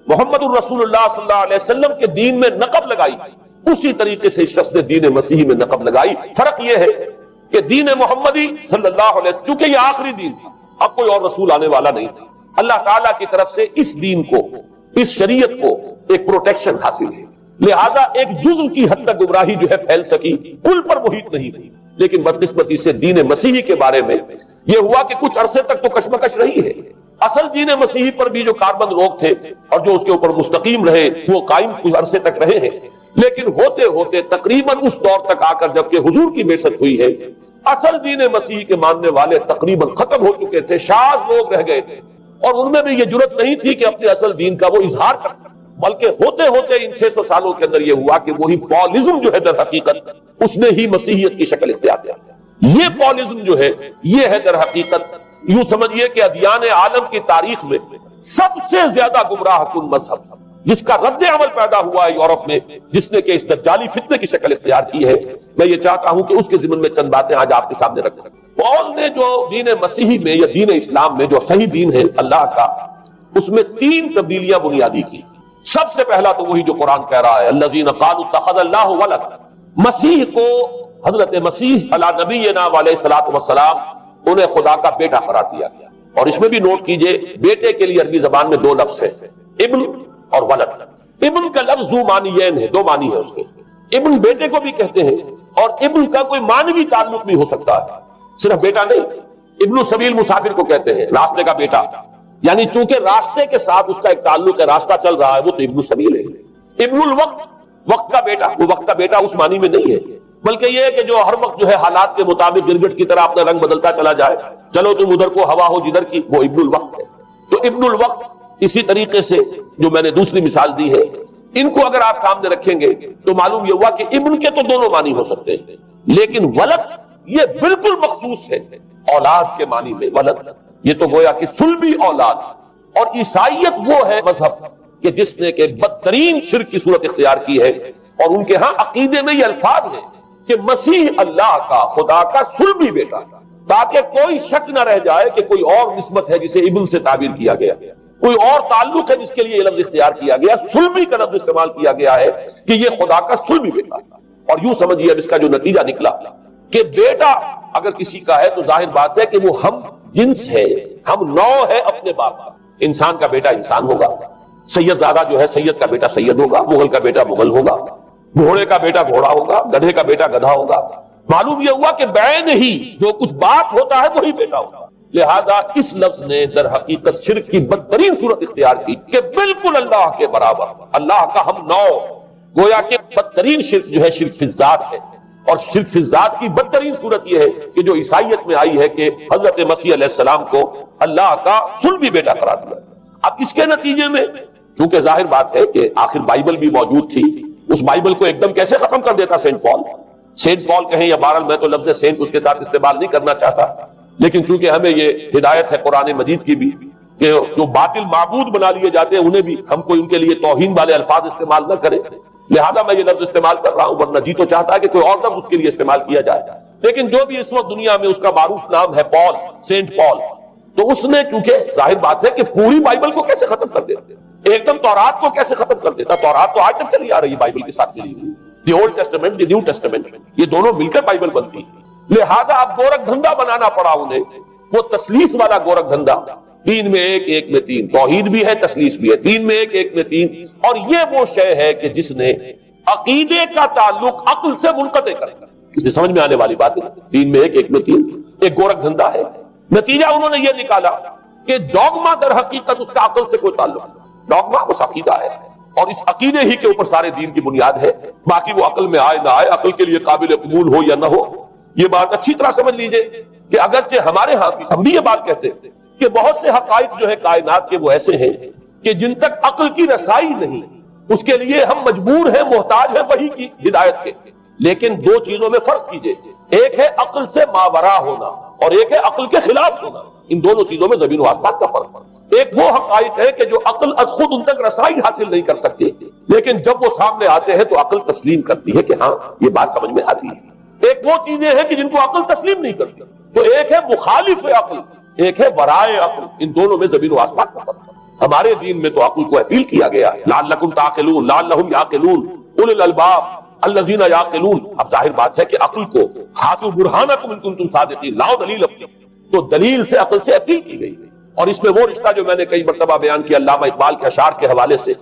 محمد الرسول اللہ صلی اللہ علیہ وسلم کے دین میں نقب لگائی، اسی طریقے سے اس شخص نے دین مسیحی میں نقب لگائی۔ فرق یہ ہے کہ دین محمدی صلی اللہ علیہ وسلم، کیونکہ یہ آخری دین تھا، اب کوئی اور رسول آنے والا نہیں تھا، اللہ تعالیٰ کی طرف سے اس دین کو، اس شریعت کو ایک پروٹیکشن حاصل ہے، لہذا ایک جزو کی حد تک گمراہی جو ہے پھیل سکی، کل پر محیط نہیں رہی۔ لیکن بدقسمتی سے دین مسیحی کے بارے میں یہ ہوا کہ کچھ عرصے تک تو کشمکش رہی ہے، اصل دین مسیحی پر بھی جو کاربند لوگ تھے اور جو اس کے اوپر مستقیم رہے وہ قائم کچھ عرصے تک رہے ہیں، لیکن ہوتے ہوتے تقریباً اس دور تک آ کر جب کہ حضور کی بعثت ہوئی ہے، اصل دین مسیحی کے ماننے والے تقریباً ختم ہو چکے تھے، شاذ لوگ رہ گئے تھے، اور ان میں بھی یہ جرت نہیں تھی کہ اپنے اصل دین کا وہ اظہار کر سکتے، بلکہ ہوتے ہوتے ان 600 سالوں کے اندر یہ ہوا کہ وہی پالزم جو ہے در حقیقت اس نے ہی مسیحیت کی شکل اختیار کیا۔ یہ پالزم جو ہے یہ ہے در حقیقت، یوں سمجھیے کہ ادیان عالم کی تاریخ میں سب سے زیادہ گمراہ کن مذہب، جس کا رد عمل پیدا ہوا ہے یورپ میں، جس نے کہ اس دجالی فتنے کی شکل اختیار کی ہے۔ میں یہ چاہتا ہوں کہ اس کے ضمن میں چند باتیں آج آپ کے سامنے رکھ سکتے۔ پال نے جو دین مسیحی میں یا دین اسلام میں جو صحیح دین ہے اللہ کا، اس میں 3 تبدیلیاں بنیادی کی۔ سب سے پہلا تو وہی جو قرآن کہہ رہا ہے الذین قالوا اتخذ اللہ ولد، مسیح کو، حضرت مسیح علی نبینا علیہ الصلوۃ والسلام، انہیں خدا کا بیٹا قرار دیا گیا۔ اور اس میں بھی نوٹ کیجئے بیٹے کے لیے عربی زبان میں 2 لفظ ہیں، ابن اور ولد۔ ابن کا لفظ ذو معنیین ہے، 2 معنی ہے اس کے، ابن بیٹے کو بھی کہتے ہیں، اور ابن کا کوئی معنوی تعلق بھی ہو سکتا ہے، صرف بیٹا نہیں۔ ابن السبیل مسافر کو کہتے ہیں، راستے کا بیٹا، یعنی چونکہ راستے کے ساتھ اس کا ایک تعلق ہے، راستہ چل رہا ہے، وہ تو ابن السبیل ہے۔ ابن الوقت، وقت کا بیٹا، وہ وقت کا بیٹا اس معنی میں نہیں ہے، بلکہ یہ ہے کہ جو ہر وقت جو ہے حالات کے مطابق گرگٹ کی طرح اپنا رنگ بدلتا چلا جائے، چلو تم ادھر کو ہوا ہو جدھر کی، وہ ابن الوقت ہے۔ تو ابن الوقت اسی طریقے سے جو میں نے دوسری مثال دی ہے، ان کو اگر آپ سامنے رکھیں گے تو معلوم یہ ہوا کہ ابن کے تو دونوں معنی ہو سکتے ہیں، لیکن ولد یہ بالکل مخصوص ہے اولاد کے معنی میں۔ ولد یہ تو گویا کہ صلبی اولاد، اور عیسائیت وہ ہے مذہب کہ جس نے کہ بدترین شرک کی صورت اختیار کی ہے، اور ان کے ہاں عقیدے میں یہ الفاظ ہیں کہ مسیح اللہ کا، خدا کا صلبی بیٹا، تاکہ کوئی شک نہ رہ جائے کہ کوئی اور نسبت ہے جسے ابن سے تعبیر کیا گیا، کوئی اور تعلق ہے جس کے لیے یہ لفظ اختیار کیا گیا، صلبی کا لفظ استعمال کیا گیا ہے کہ یہ خدا کا صلبی بیٹا۔ اور یوں سمجھیے اب اس کا جو نتیجہ نکلا کہ بیٹا اگر کسی کا ہے تو ظاہر بات ہے کہ وہ ہم جنس ہے، ہم نوع ہے اپنے باپ کا۔ انسان کا بیٹا انسان ہوگا، سید زادہ جو ہے سید کا بیٹا سید ہوگا، مغل کا بیٹا مغل ہوگا، گھوڑے کا بیٹا گھوڑا ہوگا، گدھے کا بیٹا گدھا ہوگا۔ معلوم یہ ہوا کہ بعین ہی جو کچھ باپ ہوتا ہے وہی بیٹا ہوگا۔ لہذا اس لفظ نے در حقیقت شرک کی بدترین صورت اختیار کی کہ بالکل اللہ کے برابر، اللہ کا ہم نو، گویا کہ بدترین شرک جو ہے شرک فی الذات ہے، اور شرک فی الذات کی بدترین صورت یہ ہے کہ جو عیسائیت میں آئی ہے کہ حضرت مسیح علیہ السلام کو اللہ کا صلبی بیٹا قرار دیا۔ اب اس کے نتیجے میں چونکہ ظاہر بات ہے کہ آخر بائبل بھی موجود تھی، اس بائبل کو ایک دم کیسے ختم کر دیتا سینٹ پال کہیں یا بہرحال میں تو لفظ سینٹ اس کے ساتھ استعمال نہیں کرنا چاہتا، لیکن چونکہ ہمیں یہ ہدایت ہے قرآن مجید کی بھی کہ جو باطل معبود بنا لیے جاتے ہیں انہیں بھی ہم کوئی ان کے لیے توہین والے الفاظ استعمال نہ کرے، لہذا میں یہ لفظ استعمال کر رہا ہوں، ورنہ جی تو چاہتا ہے کہ کوئی اور لفظ اس کے لیے استعمال کیا جائے، لیکن جو بھی اس وقت دنیا میں اس کا معروف نام ہے پال، سینٹ پال، تو اس نے چونکہ ظاہر بات ہے کہ پوری بائبل کو کیسے ختم کر دیتے، ایک دم تورات کو کیسے ختم کر دیتا، تورات تو آج تک چلی آ رہی ہے بائبل کے ساتھ چلی ہوئی، the old testament the new testament, یہ دونوں مل کر بائبل بنتی ہے، لہذا اب گورکھ دھندا بنانا پڑا انہیں، وہ تسلیس والا گورکھ دھندا، تین میں ایک، ایک میں تین، توحید بھی ہے تسلیس بھی ہے، تین میں ایک، ایک میں تین، اور یہ وہ شے ہے کہ جس نے عقیدے کا تعلق عقل سے منقطع کر دیا، اس سے سمجھ میں آنے والی بات ہے، تین میں ایک، ایک میں تین، ایک گورکھ دھندا ہے، نتیجہ انہوں نے یہ نکالا کہ ڈوگما در حقیقت اس کا عقل سے کوئی تعلق نہیں، ڈوگما اس عقیدہ ہے، اور اس عقیدے ہی کے اوپر سارے دین کی بنیاد ہے، باقی وہ عقل میں آئے نہ آئے، عقل کے لیے قابل قبول ہو یا نہ ہو، یہ بات اچھی طرح سمجھ لیجئے کہ اگرچہ ہمارے ہاں بھی ہم بھی یہ بات کہتے ہیں کہ بہت سے حقائق جو ہے کائنات کے وہ ایسے ہیں کہ جن تک عقل کی رسائی نہیں، اس کے لیے ہم مجبور ہیں، محتاج ہیں وحی کی ہدایت کے، لیکن دو چیزوں میں فرق کیجئے، ایک ہے عقل سے ماورا ہونا اور ایک ہے عقل کے خلاف ہونا، ان دونوں چیزوں میں زمین و آسمان کا فرق ہے۔ ایک وہ حقائق ہے کہ جو عقل از خود ان تک رسائی حاصل نہیں کر سکتی، لیکن جب وہ سامنے آتے ہیں تو عقل تسلیم کرتی ہے کہ ہاں یہ بات سمجھ میں آتی ہے۔ ایک وہ چیزیں ہیں کہ جن کو عقل تسلیم نہیں کرتی، تو ایک ہے مخالف عقل، ایک ہے ورائے عقل، ان دونوں میں زمین و آسمان کا فرق ہے۔ ہمارے دین میں تو عقل کو اپیل کیا گیا ہے، لعلکم تعقلون، لعلہم یعقلون، اولو الالباب الذین یعقلون۔ اب ظاہر بات ہے کہ عقل کو ہاتھو برہانکم ان کنتم صادقین، لاؤ دلیل اپنی، تو دلیل سے عقل سے اپیل کی گئی، اور اس میں وہ رشتہ جو میں نے کئی مرتبہ بیان کیا علامہ اقبال کے اشعار کے حوالے سے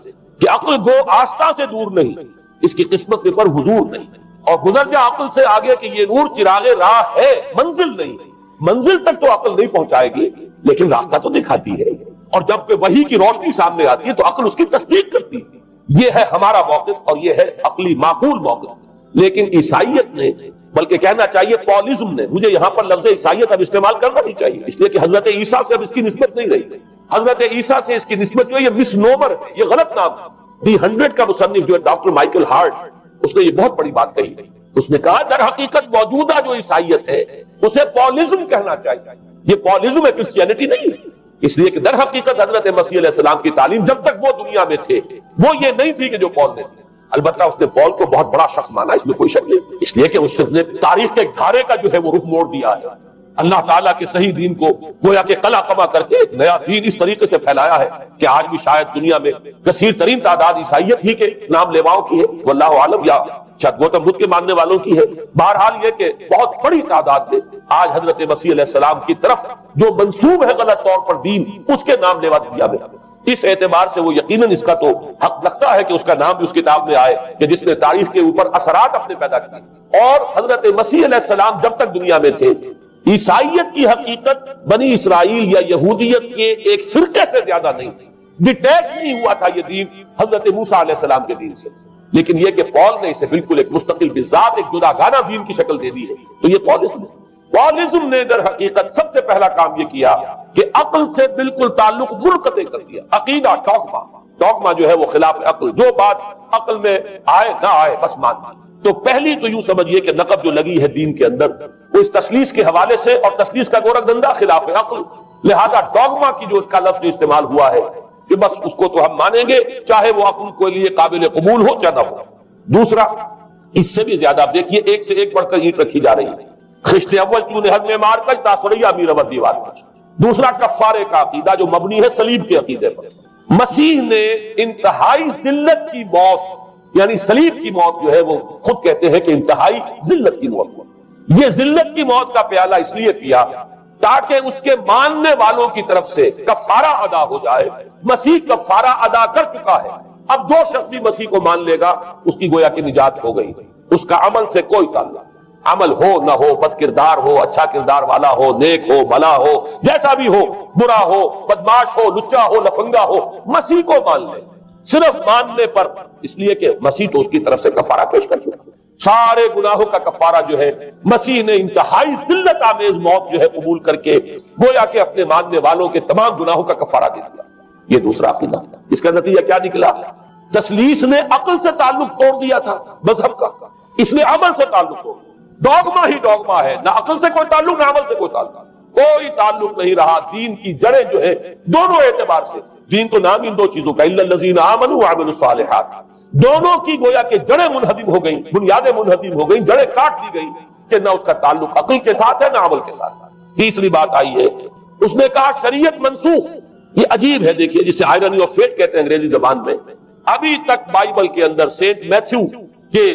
کہ عقل گو آستہ سے دور نہیں، اس کی قسمت کے پر حضور نہیں، اور گزر جا عقل سے آگے کہ یہ نور چراغ راہ ہے، منزل نہیں، منزل تک تو عقل نہیں پہنچائے گی لیکن راستہ تو دکھاتی ہے، اور جب کہ وحی کی روشنی سامنے آتی ہے تو عقل اس کی تصدیق کرتی ہے۔ یہ ہے ہمارا موقف اور یہ ہے عقلی معقول موقف، لیکن عیسائیت نے، بلکہ کہنا چاہیے پالزم نے، مجھے یہاں پر لفظ عیسائیت اب استعمال کرنا نہیں چاہیے اس لیے کہ حضرت عیسیٰ سے اب اس کی نسبت نہیں رہی، حضرت عیسیٰ سے اس کی نسبت جو ہے یہ مس نومر ہے، یہ غلط نام ہے۔ دی 100 کا مصنف جو ہے ڈاکٹر مائیکل ہارٹ، اس نے یہ بہت بڑی بات کہی، اس نے کہا در حقیقت موجودہ جو عیسائیت ہے اسے پالزم کہنا چاہیے، یہ پالزم ہے، کرسچینٹی نہیں ہے، اس لیے کہ در حقیقت حضرت مسیح علیہ السلام کی تعلیم جب تک وہ دنیا میں تھے وہ یہ نہیں تھی کہ جو پال نے تھی، البتہ اس نے پال کو بہت بڑا شخص مانا، اس میں کوئی شک نہیں، اس لیے کہ اس نے تاریخ کے ایک دھارے کا جو ہے وہ رخ موڑ دیا ہے، اللہ تعالیٰ کے صحیح دین کو گویا کہ قلع قمع کر کے ایک نیا دین اس طریقے سے پھیلایا ہے کہ آج بھی شاید دنیا میں کثیر ترین تعداد عیسائیت ہی کے نام لیواؤں کی ہے، واللہ عالم، یا شاید گوتم بدھ کے ماننے والوں کی ہے، بہرحال یہ کہ بہت بڑی تعداد میں آج حضرت مسیح علیہ السلام کی طرف جو منسوب ہے غلط طور پر دین، اس کے نام لیوا دیا گیا، اس اعتبار سے وہ یقیناً اس کا تو حق لگتا ہے کہ اس کا نام بھی اس کتاب میں آئے کہ جس نے تاریخ کے اوپر اثرات اپنے پیدا کیے۔ اور حضرت مسیح علیہ السلام جب تک دنیا میں تھے، عیسائیت کی حقیقت بنی اسرائیل یا یہودیت کے ایک فرقے سے زیادہ نہیں تھی، ڈیٹیچ نہیں ہوا تھا یہ دین حضرت موسیٰ علیہ السلام کے دین سے، لیکن یہ کہ پال نے اسے بالکل ایک مستقل بذات ایک جداگانہ دین کی شکل دے دی ہے، تو یہ پالزم نے در حقیقت سب سے پہلا کام یہ کیا کہ عقل سے بالکل تعلق منقطع کر دیا، عقیدہ ڈوگما جو ہے وہ خلاف عقل، جو بات عقل میں آئے نہ آئے بس مان۔ تو پہلی تو یوں سمجھیے کہ نقب جو لگی ہے دین کے اندر وہ اس تسلیس کے حوالے سے، اور تسلیس کا گورکھ دھندا خلاف عقل، لہذا ڈوگما کی جو اس کا لفظ استعمال ہوا ہے کہ بس اس کو تو ہم مانیں گے چاہے وہ عقل کے لیے قابل قبول ہو چاہے نہ ہو۔ دوسرا، اس سے بھی زیادہ آپ دیکھیے ایک سے ایک بڑھ کر اینٹ رکھی جا رہی ہے، خشت اول چونے حد میں مار کر تاثریا امیر ابد دیوار پر۔ دوسرا کفارے کا عقیدہ جو مبنی ہے صلیب کے عقیدے پر۔ مسیح نے انتہائی ذلت کی موت، یعنی صلیب کی موت جو ہے وہ خود کہتے ہیں کہ انتہائی ذلت کی موت، یہ ذلت کی موت کا پیالہ اس لیے پیا تاکہ اس کے ماننے والوں کی طرف سے کفارہ ادا ہو جائے۔ مسیح کفارہ ادا کر چکا ہے، اب جو شخص بھی مسیح کو مان لے گا اس کی گویا کی نجات ہو گئی، اس کا عمل سے کوئی تعلق۔ عمل ہو نہ ہو، بد کردار ہو، اچھا کردار والا ہو، نیک ہو، بھلا ہو، جیسا بھی ہو، برا ہو، بدماش ہو، لچا ہو، لفنگا ہو، مسیح کو مان لے، صرف ماننے پر، اس لیے کہ مسیح تو اس کی طرف سے کفارہ پیش کر چکا، سارے گناہوں کا کفارہ جو ہے مسیح نے انتہائی ذلت آمیز موت جو ہے قبول کر کے گویا کہ اپنے ماننے والوں کے تمام گناہوں کا کفارہ دے دیا۔ یہ دوسرا عقیدہ، اس کا نتیجہ کیا نکلا؟ تثلیث نے عقل سے تعلق توڑ دیا تھا مذہب کا، اس نے عمل سے تعلق توڑ دیا، ڈوگما ہی ڈوگما ہے، نہ عقل سے کوئی تعلق نہ عمل سے کوئی تعلق، کوئی تعلق نہیں رہا۔ دین کی جڑیں جو ہے دونوں اعتبار سے، دین تو نام ان دو چیزوں کا، الا الذین آمنوا وعملوا الصالحات، دونوں کی گویا کہ جڑیں منہدم ہو گئیں، بنیادیں منہدم ہو گئیں، جڑیں کاٹ دی گئیں کہ نہ اس کا تعلق عقل کے ساتھ ہے نہ عمل کے ساتھ۔ تیسری بات آئی ہے، اس نے کہا شریعت منسوخ۔ یہ عجیب ہے، دیکھیے جسے آئرنی آف فیٹ کہتے ہیں انگریزی زبان میں، ابھی تک بائبل کے اندر سینٹ میتھیو کے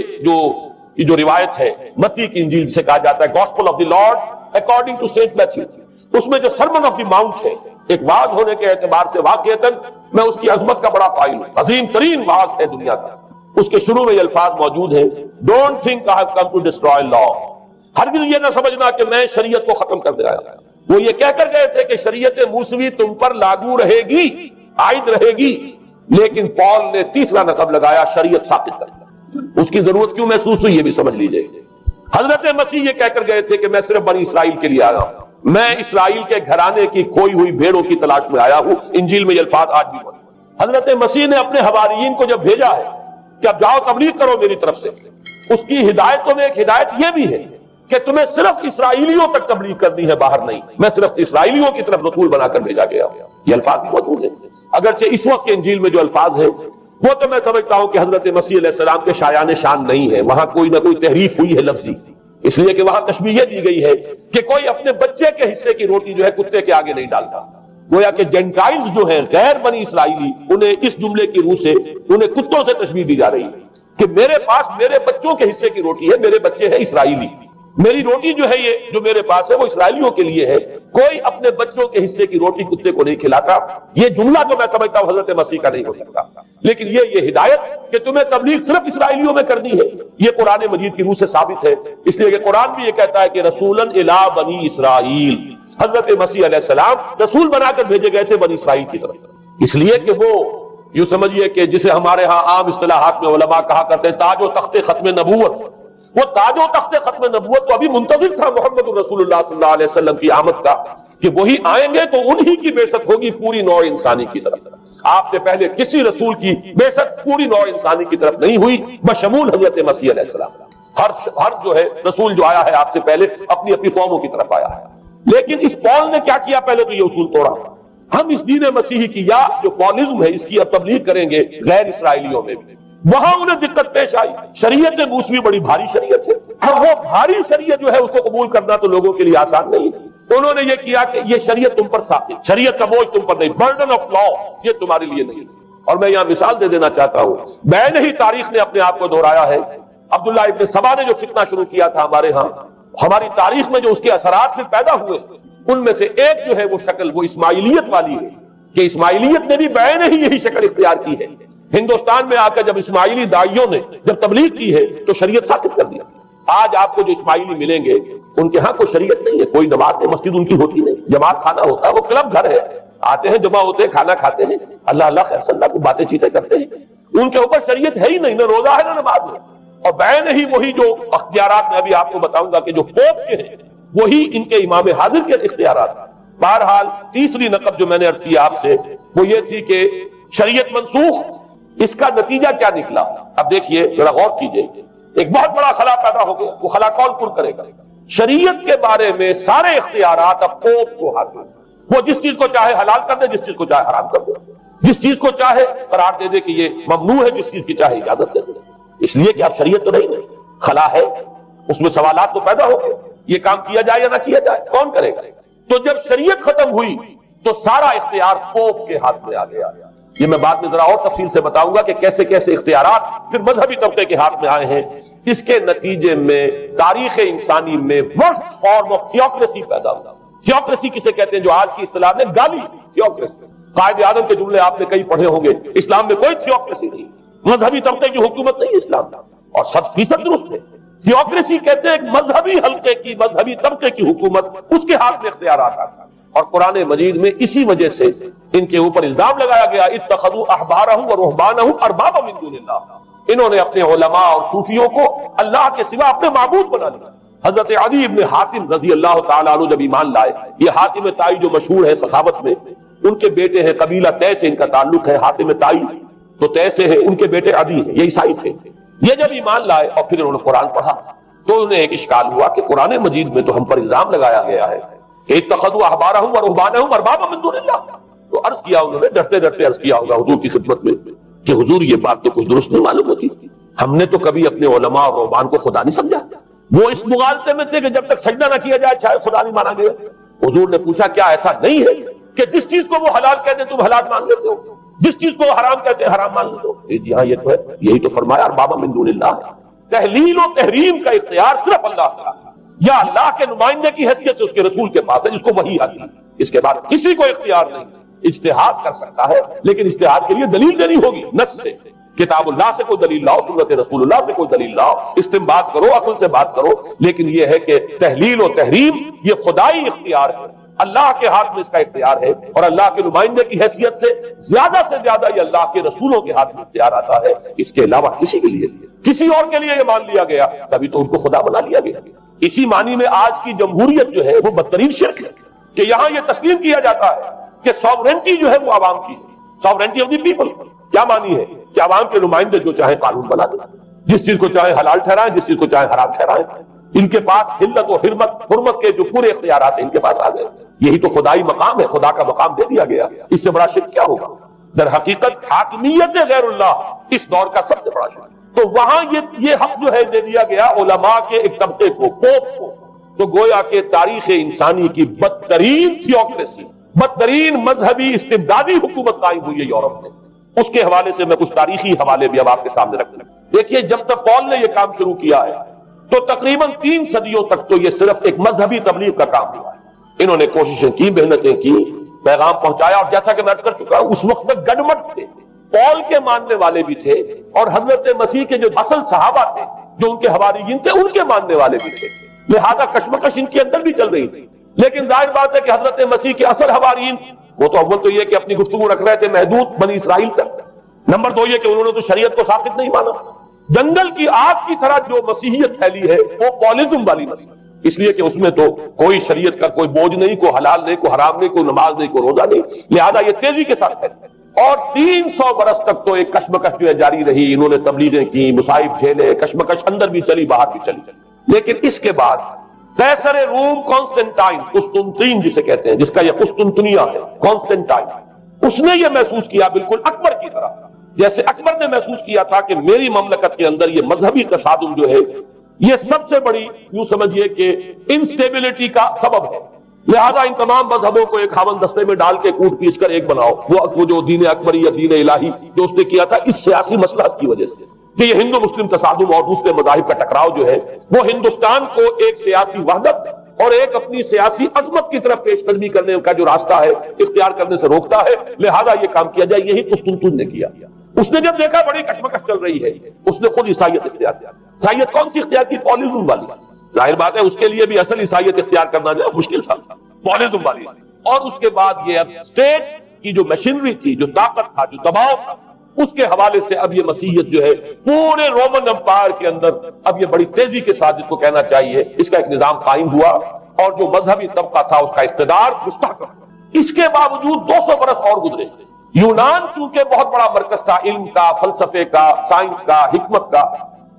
جو روایت ہے، متی کی انجیل جسے کہا جاتا ہے، gospel of the lord according to saint Matthew, اس میں جو سرمن آف دی ماؤنٹ ہے، ایک وعظ ہونے کے اعتبار سے واقعتاً میں اس کی عظمت کا بڑا قائل ہوں، عظیم ترین وعظ ہے دنیا کا۔ اس کے شروع میں یہ الفاظ موجود ہیں، don't think I have come to destroy law, ہرگز یہ نہ سمجھنا کہ میں شریعت کو ختم کر دے آیا۔ وہ یہ کہہ کر گئے تھے کہ شریعت موسوی تم پر لاگو رہے گی، عائد رہے گی، لیکن پال نے تیسرا نقب لگایا، شریعت ثابت کر دیا۔ اس کی ضرورت کیوں محسوس ہوئی یہ بھی سمجھ لیجئے۔ حضرت مسیح یہ کہہ کر گئے تھے کہ میں صرف بنی اسرائیل کے لیے آیا ہوں، میں اسرائیل کے گھرانے کی کھوئی ہوئی بھیڑوں کی تلاش میں آیا ہوں۔ انجیل میں یہ الفاظ آج بھی موجود ہیں۔ حضرت مسیح نے اپنے حواریین کو جب بھیجا ہے کہ اب جاؤ تبلیغ کرو میری طرف سے، اس کی ہدایتوں میں ایک ہدایت یہ بھی ہے کہ تمہیں صرف اسرائیلیوں تک تبلیغ کرنی ہے، باہر نہیں، میں صرف اسرائیلیوں کی طرف رسول بنا کر بھیجا گیا ہوں۔ یہ الفاظ بھی موجود ہیں، اگرچہ اس وقت کے انجیل میں جو الفاظ ہیں وہ تو میں سمجھتا ہوں کہ حضرت مسیح علیہ السلام کے شایان شان نہیں ہے، وہاں کوئی نہ کوئی تحریف ہوئی ہے لفظی، اس لیے کہ وہاں تشبیہ یہ دی گئی ہے کہ کوئی اپنے بچے کے حصے کی روٹی جو ہے کتے کے آگے نہیں ڈالتا۔ گویا کہ جینٹائلز جو ہیں، غیر بنی اسرائیلی، انہیں اس جملے کی روح سے انہیں کتوں سے تشبیہ دی جا رہی ہے کہ میرے پاس میرے بچوں کے حصے کی روٹی ہے، میرے بچے ہیں اسرائیلی، میری روٹی جو ہے یہ جو میرے پاس ہے وہ اسرائیلیوں کے لیے ہے، کوئی اپنے بچوں کے حصے کی روٹی کتے کو نہیں کھلاتا۔ یہ جملہ جو میں سمجھتا ہوں حضرت مسیح کا نہیں ہو سکتا، لیکن یہ ہدایت کہ تمہیں تبلیغ صرف اسرائیلیوں میں کرنی ہے، یہ قرآن مجید کی روح سے ثابت ہے، اس لیے کہ قرآن بھی یہ کہتا ہے کہ رسولاً الی بنی اسرائیل، حضرت مسیح علیہ السلام رسول بنا کر بھیجے گئے تھے بنی اسرائیل کی طرف، اس لیے کہ وہ یوں سمجھیے کہ جسے ہمارے ہاں عام اصطلاحات میں علماء کہا کرتے ہیں تاج و تخت ختم نبوت، وہ تاج و تخت ختم نبوت تو ابھی منتظر تھا محمد رسول اللہ صلی اللہ علیہ وسلم کی آمد کا، کہ وہی آئیں گے تو انہی کی بعثت ہوگی پوری نوع انسانی کی طرف۔ آپ سے پہلے کسی رسول کی بعثت پوری نوع انسانی کی طرف نہیں ہوئی بشمول حضرت مسیح علیہ السلام۔ ہر جو ہے رسول جو آیا ہے آپ سے پہلے اپنی اپنی قوموں کی طرف آیا ہے، لیکن اس پال نے کیا کیا؟ پہلے تو یہ اصول توڑا، ہم اس دین مسیحی کی یا جو پالزم ہے اس کی اب تبلیغ کریں گے غیر اسرائیلیوں میں بھی۔ وہاں انہیں دقت پیش آئی، شریعت موسوی بڑی بھاری شریعت ہے، اب وہ بھاری شریعت جو ہے اس کو قبول کرنا تو لوگوں کے لیے آسان نہیں ہے۔ انہوں نے یہ کیا کہ یہ شریعت تم پر ثابت، شریعت کا بوجھ تم پر نہیں، برڈن آف لا یہ تمہارے لیے نہیں۔ اور میں یہاں مثال دے دینا چاہتا ہوں، میں نے ہی تاریخ نے اپنے آپ کو دہرایا ہے، عبداللہ ابن سبا نے جو فتنہ شروع کیا تھا ہمارے ہاں، ہماری تاریخ میں جو اس کے اثرات میں پیدا ہوئے، ان میں سے ایک جو ہے وہ شکل وہ اسماعیلیت والی ہے، کہ اسماعیلیت نے بھی بعین ہی یہی شکل اختیار کی ہے۔ ہندوستان میں آ کر جب اسماعیلی داعیوں نے جب تبلیغ کی ہے تو شریعت ثابت کر دیا۔ آج آپ کو جو اسماعیلی ملیں گے ان کے ہاں کوئی شریعت نہیں ہے، کوئی نماز نہیں، مسجد ان کی ہوتی نہیں، جماعت خانہ ہوتا ہے، وہ کلب گھر ہے، آتے ہیں جمع ہوتے ہیں، کھانا کھاتے ہیں، اللہ اللہ خیر صلی اللہ کو باتیں چیتیں کرتے ہیں، ان کے اوپر شریعت ہے ہی نہیں، نہ روزہ ہے نہ نماز ہے۔ اور بعین ہی وہی جو اختیارات میں ابھی آپ کو بتاؤں گا کہ جو پوپ کے ہیں وہی ان کے امام حاضر کے اختیارات۔ بہرحال تیسری نقب جو میں نے عرض کی آپ سے وہ یہ تھی کہ شریعت منسوخ، اس کا نتیجہ کیا نکلا؟ اب دیکھیے ذرا غور کیجئے، ایک بہت بڑا خلا پیدا ہو گیا، وہ خلا کون پر کرے گا؟ شریعت کے بارے میں سارے اختیارات اب پوپ کو حاصل، وہ جس چیز کو چاہے حلال کر دے، جس چیز کو چاہے حرام کر دے، جس چیز کو چاہے قرار دے دے کہ یہ ممنوع ہے، جس چیز کی چاہے اجازت دے دے، اس لیے کہ اب شریعت تو نہیں، خلا ہے، اس میں سوالات تو پیدا ہو گئے، یہ کام کیا جائے یا نہ کیا جائے، کون کرے گا؟ تو جب شریعت ختم ہوئی تو سارا اختیار پوپ کے ہاتھ میں آ گیا۔ یہ میں بعد میں ذرا اور تفصیل سے بتاؤں گا کہ کیسے کیسے اختیارات پھر مذہبی طبقے کے ہاتھ میں آئے ہیں۔ اس کے نتیجے میں تاریخ انسانی میں ورسٹ فارم آف تھیوکریسی پیدا ہوا۔ تھیوکریسی کسے کہتے ہیں؟ جو آج کی اصطلاح میں گالی تھیوکریسی، قائد اعظم کے جملے آپ نے کئی پڑھے ہوں گے، اسلام میں کوئی تھیوکریسی نہیں، مذہبی طبقے کی حکومت نہیں اسلام کا، اور 100% درست ہے۔ تھیوکریسی کہتے ہیں ایک مذہبی حلقے کی، مذہبی طبقے کی حکومت، اس کے ہاتھ میں اختیارات آتا ہے۔ اور قرآن مجید میں اسی وجہ سے ان کے اوپر الزام لگایا گیا اتخذوا احبارهم ورهبانهم اربابا من دون اللہ، انہوں نے اپنے علماء اور صوفیوں کو اللہ کے سوا اپنے معبود بنا لیا۔ حضرت عدی ابن حاتم رضی اللہ تعالیٰ عنہ جب ایمان لائے، یہ حاتم طائی جو مشہور ہے سخاوت میں، ان کے بیٹے ہیں، قبیلہ طے سے ان کا تعلق ہے، حاتم طائی تو طے سے ہے، ان کے بیٹے عدی ہیں، یہ عیسائی تھے۔ یہ جب ایمان لائے اور پھر انہوں نے قرآن پڑھا تو انہیں ایک اشکال ہوا کہ قرآن مجید میں تو ہم پر الزام لگایا گیا ہے کہ اتخذوا احبارهم ورهبانهم اربابا من دون اللہ، تو عرض کیا انہوں نے، ڈرتے ڈرتے عرض کیا ہوگا حضور کی خدمت میں کہ حضور یہ بات تو کچھ درست نہیں معلوم ہوتی، ہم نے تو کبھی اپنے علماء اور رہبان کو خدا نہیں سمجھا، وہ اس مغالطے میں تھے کہ جب تک سجدہ نہ کیا جائے شاید خدا نہیں مانا گیا۔ حضور نے پوچھا کیا ایسا نہیں ہے کہ جس چیز کو وہ حلال کہتے تم حلال مان لیتے ہو، جس چیز کو حرام کہتے ہیں حرام مان لیتے ہو؟ جی ہاں یہ تو ہے، یہی تو فرمایا اربابا من دون اللہ، تحلیل و تحریم کا اختیار صرف اللہ کا ہے، یا اللہ کے نمائندے کی حیثیت سے اس کے رسول کے پاس ہے جس کو وحی آتی ہے، اس کے بعد کسی کو اختیار نہیں۔ اجتہاد کر سکتا ہے لیکن اجتہاد کے لیے دلیل دینی ہوگی، نص سے، کتاب اللہ سے کوئی دلیل لاؤ، سنت رسول اللہ سے کوئی دلیل لاؤ، استنباط کرو، عقل سے بات کرو، لیکن یہ ہے کہ تحلیل و تحریم یہ خدائی اختیار ہے، اللہ کے ہاتھ میں اس کا اختیار ہے، اور اللہ کے نمائندے کی حیثیت سے زیادہ یہ اللہ کے رسولوں کے ہاتھ میں اختیار آتا ہے، اس کے علاوہ کسی کے لیے، کسی اور کے لیے یہ مان لیا گیا تبھی تو ان کو خدا بنا لیا گیا۔ اسی معنی میں آج کی جمہوریت جو ہے وہ بدترین شرک ہے کہ یہاں یہ تسلیم کیا جاتا ہے کہ سوورنٹی جو ہے وہ عوام کی ہے، سوورنٹی آف دی پیپل۔ کیا معنی ہے کہ عوام کے نمائندے جو چاہیں قانون بنا دیں، جس چیز کو چاہیں حلال ٹھہرائیں، جس چیز کو چاہیں حرام ٹھہرائیں، ان کے پاس حلت و حرمت کے جو پورے اختیارات ہیں ان کے پاس آ گئے۔ یہی تو خدائی مقام ہے، خدا کا مقام دے دیا گیا، اس سے بڑا شرک کیا ہوگا؟ در حقیقت حاکمیت غیر اللہ اس دور کا سب سے بڑا شرک۔ تو وہاں یہ حق جو ہے دے دیا گیا علماء کے ایک طبقے کو، پوپ کو، تو گویا کہ تاریخ انسانی کی بدترین تھیوکریسی، بدترین مذہبی استبدادی حکومت قائم ہوئی ہے یورپ میں۔ اس کے حوالے سے میں کچھ تاریخی حوالے بھی اب آپ کے سامنے رکھ دوں۔ دیکھیے جب تک پال نے یہ کام شروع کیا ہے تو تقریباً 3 صدیوں تک تو یہ صرف ایک مذہبی تبلیغ کا کام ہوا ہے۔ انہوں نے کوششیں کی، محنتیں کی، پیغام پہنچایا، اور جیسا کہ میں عرض کر چکا ہوں اس وقت تک گڈمٹ تھے، پال کے ماننے والے بھی تھے اور حضرت مسیح کے جو اصل صحابہ تھے جو ان کے حواریین تھے ان کے ماننے والے بھی تھے، لہذا کشمکش ان کے اندر بھی چل رہی تھی۔ لیکن ظاہر بات ہے کہ حضرت مسیح کے اصل حواریین وہ تو اول تو یہ کہ اپنی گفتگو رکھ رہے تھے محدود بنی اسرائیل تک، نمبر 2 یہ کہ انہوں نے تو شریعت کو ثابت نہیں مانا۔ جنگل کی آگ کی طرح جو مسیحیت پھیلی ہے وہ پالزم والی مسیحیت، اس لیے کہ اس میں تو کوئی شریعت کا کوئی بوجھ نہیں، کوئی حلال نہیں، کوئی حرام نہیں، کوئی نماز نہیں، کوئی روزہ نہیں، لہذا یہ تیزی کے ساتھ پھیلی اور 300 برس تک تو ایک کشمکش جو ہے جاری رہی۔ انہوں نے تبلیغیں کی، مصائب جھیلے، کشمکش اندر بھی چلی باہر بھی چلی، لیکن اس کے بعد قیصر روم کانسٹنٹائن، قسطنطین جسے کہتے ہیں، جس کا یہ قسطنطنیہ ہے، کانسٹنٹائن، اس نے یہ محسوس کیا بالکل اکبر کی طرح، جیسے اکبر نے محسوس کیا تھا کہ میری مملکت کے اندر یہ مذہبی تصادم جو ہے یہ سب سے بڑی یوں سمجھیے کہ انسٹیبلٹی کا سبب ہے، لہذا ان تمام مذہبوں کو ایک ہاون دستے میں ڈال کے کوٹ پیس کر ایک بناؤ۔ وہ جو دین اکبری یا دین الہی جو اس نے کیا تھا اس سیاسی مصلحت کی وجہ سے کہ یہ ہندو مسلم تصادم اور دوسرے مذاہب کا ٹکراؤ جو ہے وہ ہندوستان کو ایک سیاسی وحدت اور ایک اپنی سیاسی عظمت کی طرف پیش قدمی کرنے کا جو راستہ ہے اختیار کرنے سے روکتا ہے، لہذا یہ کام کیا جائے۔ یہی قسطنطین نے کیا۔ اس نے جب دیکھا بڑی کشمکش چل رہی ہے اس نے خود عیسائیت اختیار کیا۔ عیسائیت کون سی اختیار کی؟ پالزم والی۔ ظاہر بات ہے اس کے لیے بھی اصل عیسائیت اختیار کرنا جو ہے مشکل تھا، پالزم والی۔ اور اس کے بعد یہ اب اسٹیٹ کی جو مشینری تھی، جو طاقت تھا، جو دباؤ تھا، اس کے حوالے سے اب یہ مسیحیت جو ہے پورے رومن امپائر کے اندر اب یہ بڑی تیزی کے ساتھ جس کو کہنا چاہیے اس کا ایک نظام قائم ہوا اور جو مذہبی طبقہ تھا اس کا اقتدار مستحکم۔ اس کے باوجود 200 برس اور گزرے۔ یونان چونکہ بہت بڑا مرکز تھا علم کا، فلسفے کا، سائنس کا، حکمت کا،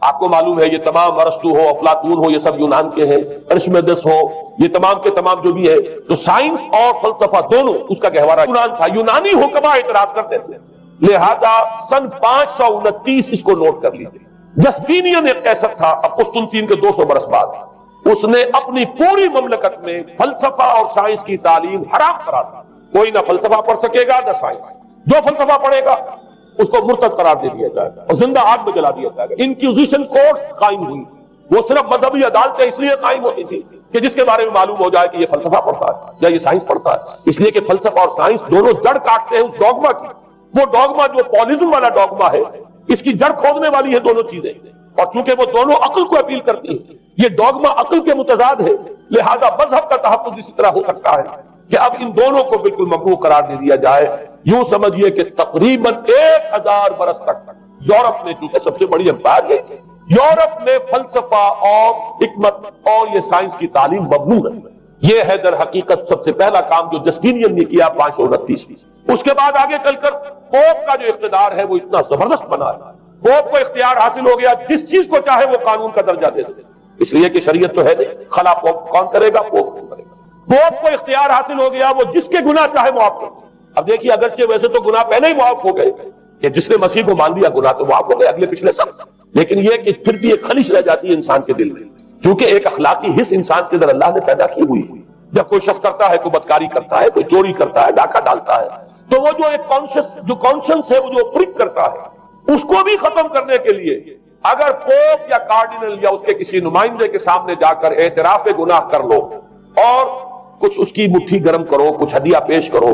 آپ کو معلوم ہے یہ تمام ارسطو ہو، افلاطون ہو، یہ سب یونان کے ہیں، ارشمیدس ہو، یہ تمام کے تمام جو بھی ہے، تو سائنس اور فلسفہ دونوں اس کا گہوارہ یونان تھا۔ یونانی حکما اعتراض کرتے تھے، لہذا سن 529 اس کو نوٹ کر لیجیے، جسٹینین ایک قیصر تھا اب قسطنطین کے 200 برس بعد، اس نے اپنی پوری مملکت میں فلسفہ اور سائنس کی تعلیم حرام قرار دی۔ کوئی نہ فلسفہ پڑھ سکے گا نہ سائنس، جو فلسفہ پڑھے گا اس کو مرتد قرار دے دیا جائے گا اور زندہ آگ میں جلا دیا جائے گا۔ انکوزیشن کورٹس قائم ہوئی، وہ صرف مذہبی عدالتیں اس لیے قائم ہوتی تھی کہ جس کے بارے میں معلوم ہو جائے کہ یہ فلسفہ پڑھتا ہے یا یہ سائنس پڑھتا ہے، اس لیے کہ فلسفہ اور سائنس دونوں جڑ کاٹتے ہیں اس ڈوگما کی۔ وہ ڈوگما جو پالزم والا ڈوگما ہے اس کی جڑ کھودنے والی ہے دونوں چیزیں، اور چونکہ وہ دونوں عقل کو اپیل کرتی ہیں، یہ ڈوگما عقل کے متضاد ہے، لہذا مذہب کا تحفظ اسی طرح ہو سکتا ہے کہ اب ان دونوں کو بالکل ممنوع قرار دے دیا جائے۔ یوں سمجھیے کہ تقریباً 1000 برس تک یورپ میں، چونکہ سب سے بڑی امپائر ہے، یورپ میں فلسفہ اور حکمت اور یہ سائنس کی تعلیم ممنوع ہے۔ یہ ہے در حقیقت سب سے پہلا کام جو جسٹینین نے کیا 529 میں۔ اس کے بعد آگے چل کر پوپ کا جو اقتدار ہے وہ اتنا زبردست بنا ہے، پوپ کو اختیار حاصل ہو گیا، جس چیز کو چاہے وہ قانون کا درجہ دے دے، اس لیے کہ شریعت تو ہے نہیں، خلا پوپ کون کرے گا؟ پوپ کون کرے گا؟ پوپ کو اختیار حاصل ہو گیا، وہ جس کے گناہ چاہے معاف کر دے۔ اب دیکھیے اگرچہ ویسے تو گناہ پہلے ہی معاف ہو گئے کہ جس نے مسیح کو مان لیا گناہ تو معاف ہو گئے اگلے پچھلے سب، لیکن یہ کہ پھر بھی ایک خلش رہ جاتی ہے انسان کے دل میں، کیونکہ ایک اخلاقی حص انسان کے اندر اللہ نے پیدا کی ہوئی ہے۔ جب کوئی شخص کرتا ہے، کوئی بدکاری کرتا ہے، کوئی چوری کرتا ہے، ڈاکہ ڈالتا ہے، تو وہ جو ایک کانشنس ہے، وہ جو پرک کرتا ہے، اس کو بھی ختم کرنے کے لیے اگر پوپ یا کارڈینل یا اس کے کسی نمائندے کے سامنے جا کر اعتراف گناہ کر لو اور کچھ اس کی مٹھی گرم کرو، کچھ ہدیہ پیش کرو،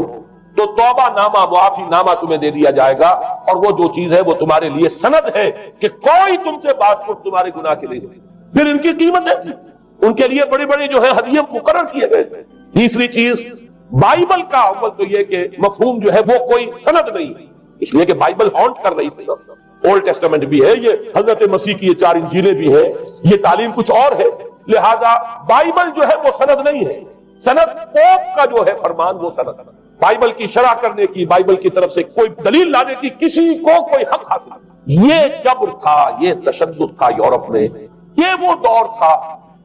تو توبہ نامہ، معافی نامہ تمہیں دے دیا جائے گا، اور وہ جو چیز ہے وہ تمہارے لیے سند ہے کہ کوئی تم سے بات کچھ تمہارے گناہ کے لیے نہیں۔ پھر ان کی قیمت ہے، ان کے لیے بڑی بڑی جو ہے ہدیے مقرر کیے گئے۔ تیسری چیز، بائبل کا اول تو یہ کہ مفہوم جو ہے وہ کوئی سند نہیں، اس لیے کہ بائبل ہانٹ کر رہی تھی، اولڈ ٹیسٹمنٹ بھی ہے، یہ حضرت مسیح کی یہ 4 انجیلیں بھی ہیں، یہ تعلیم کچھ اور ہے، لہذا بائبل جو ہے وہ سند نہیں ہے، سند پوپ کا جو ہے فرمان وہ سند ہے۔ بائبل کی شرح کرنے کی، بائبل کی طرف سے کوئی دلیل لانے کی کسی کو کوئی حق حاصل نہیں۔ یہ جبر تھا، یہ تشدد تھا یورپ میں، یہ وہ دور تھا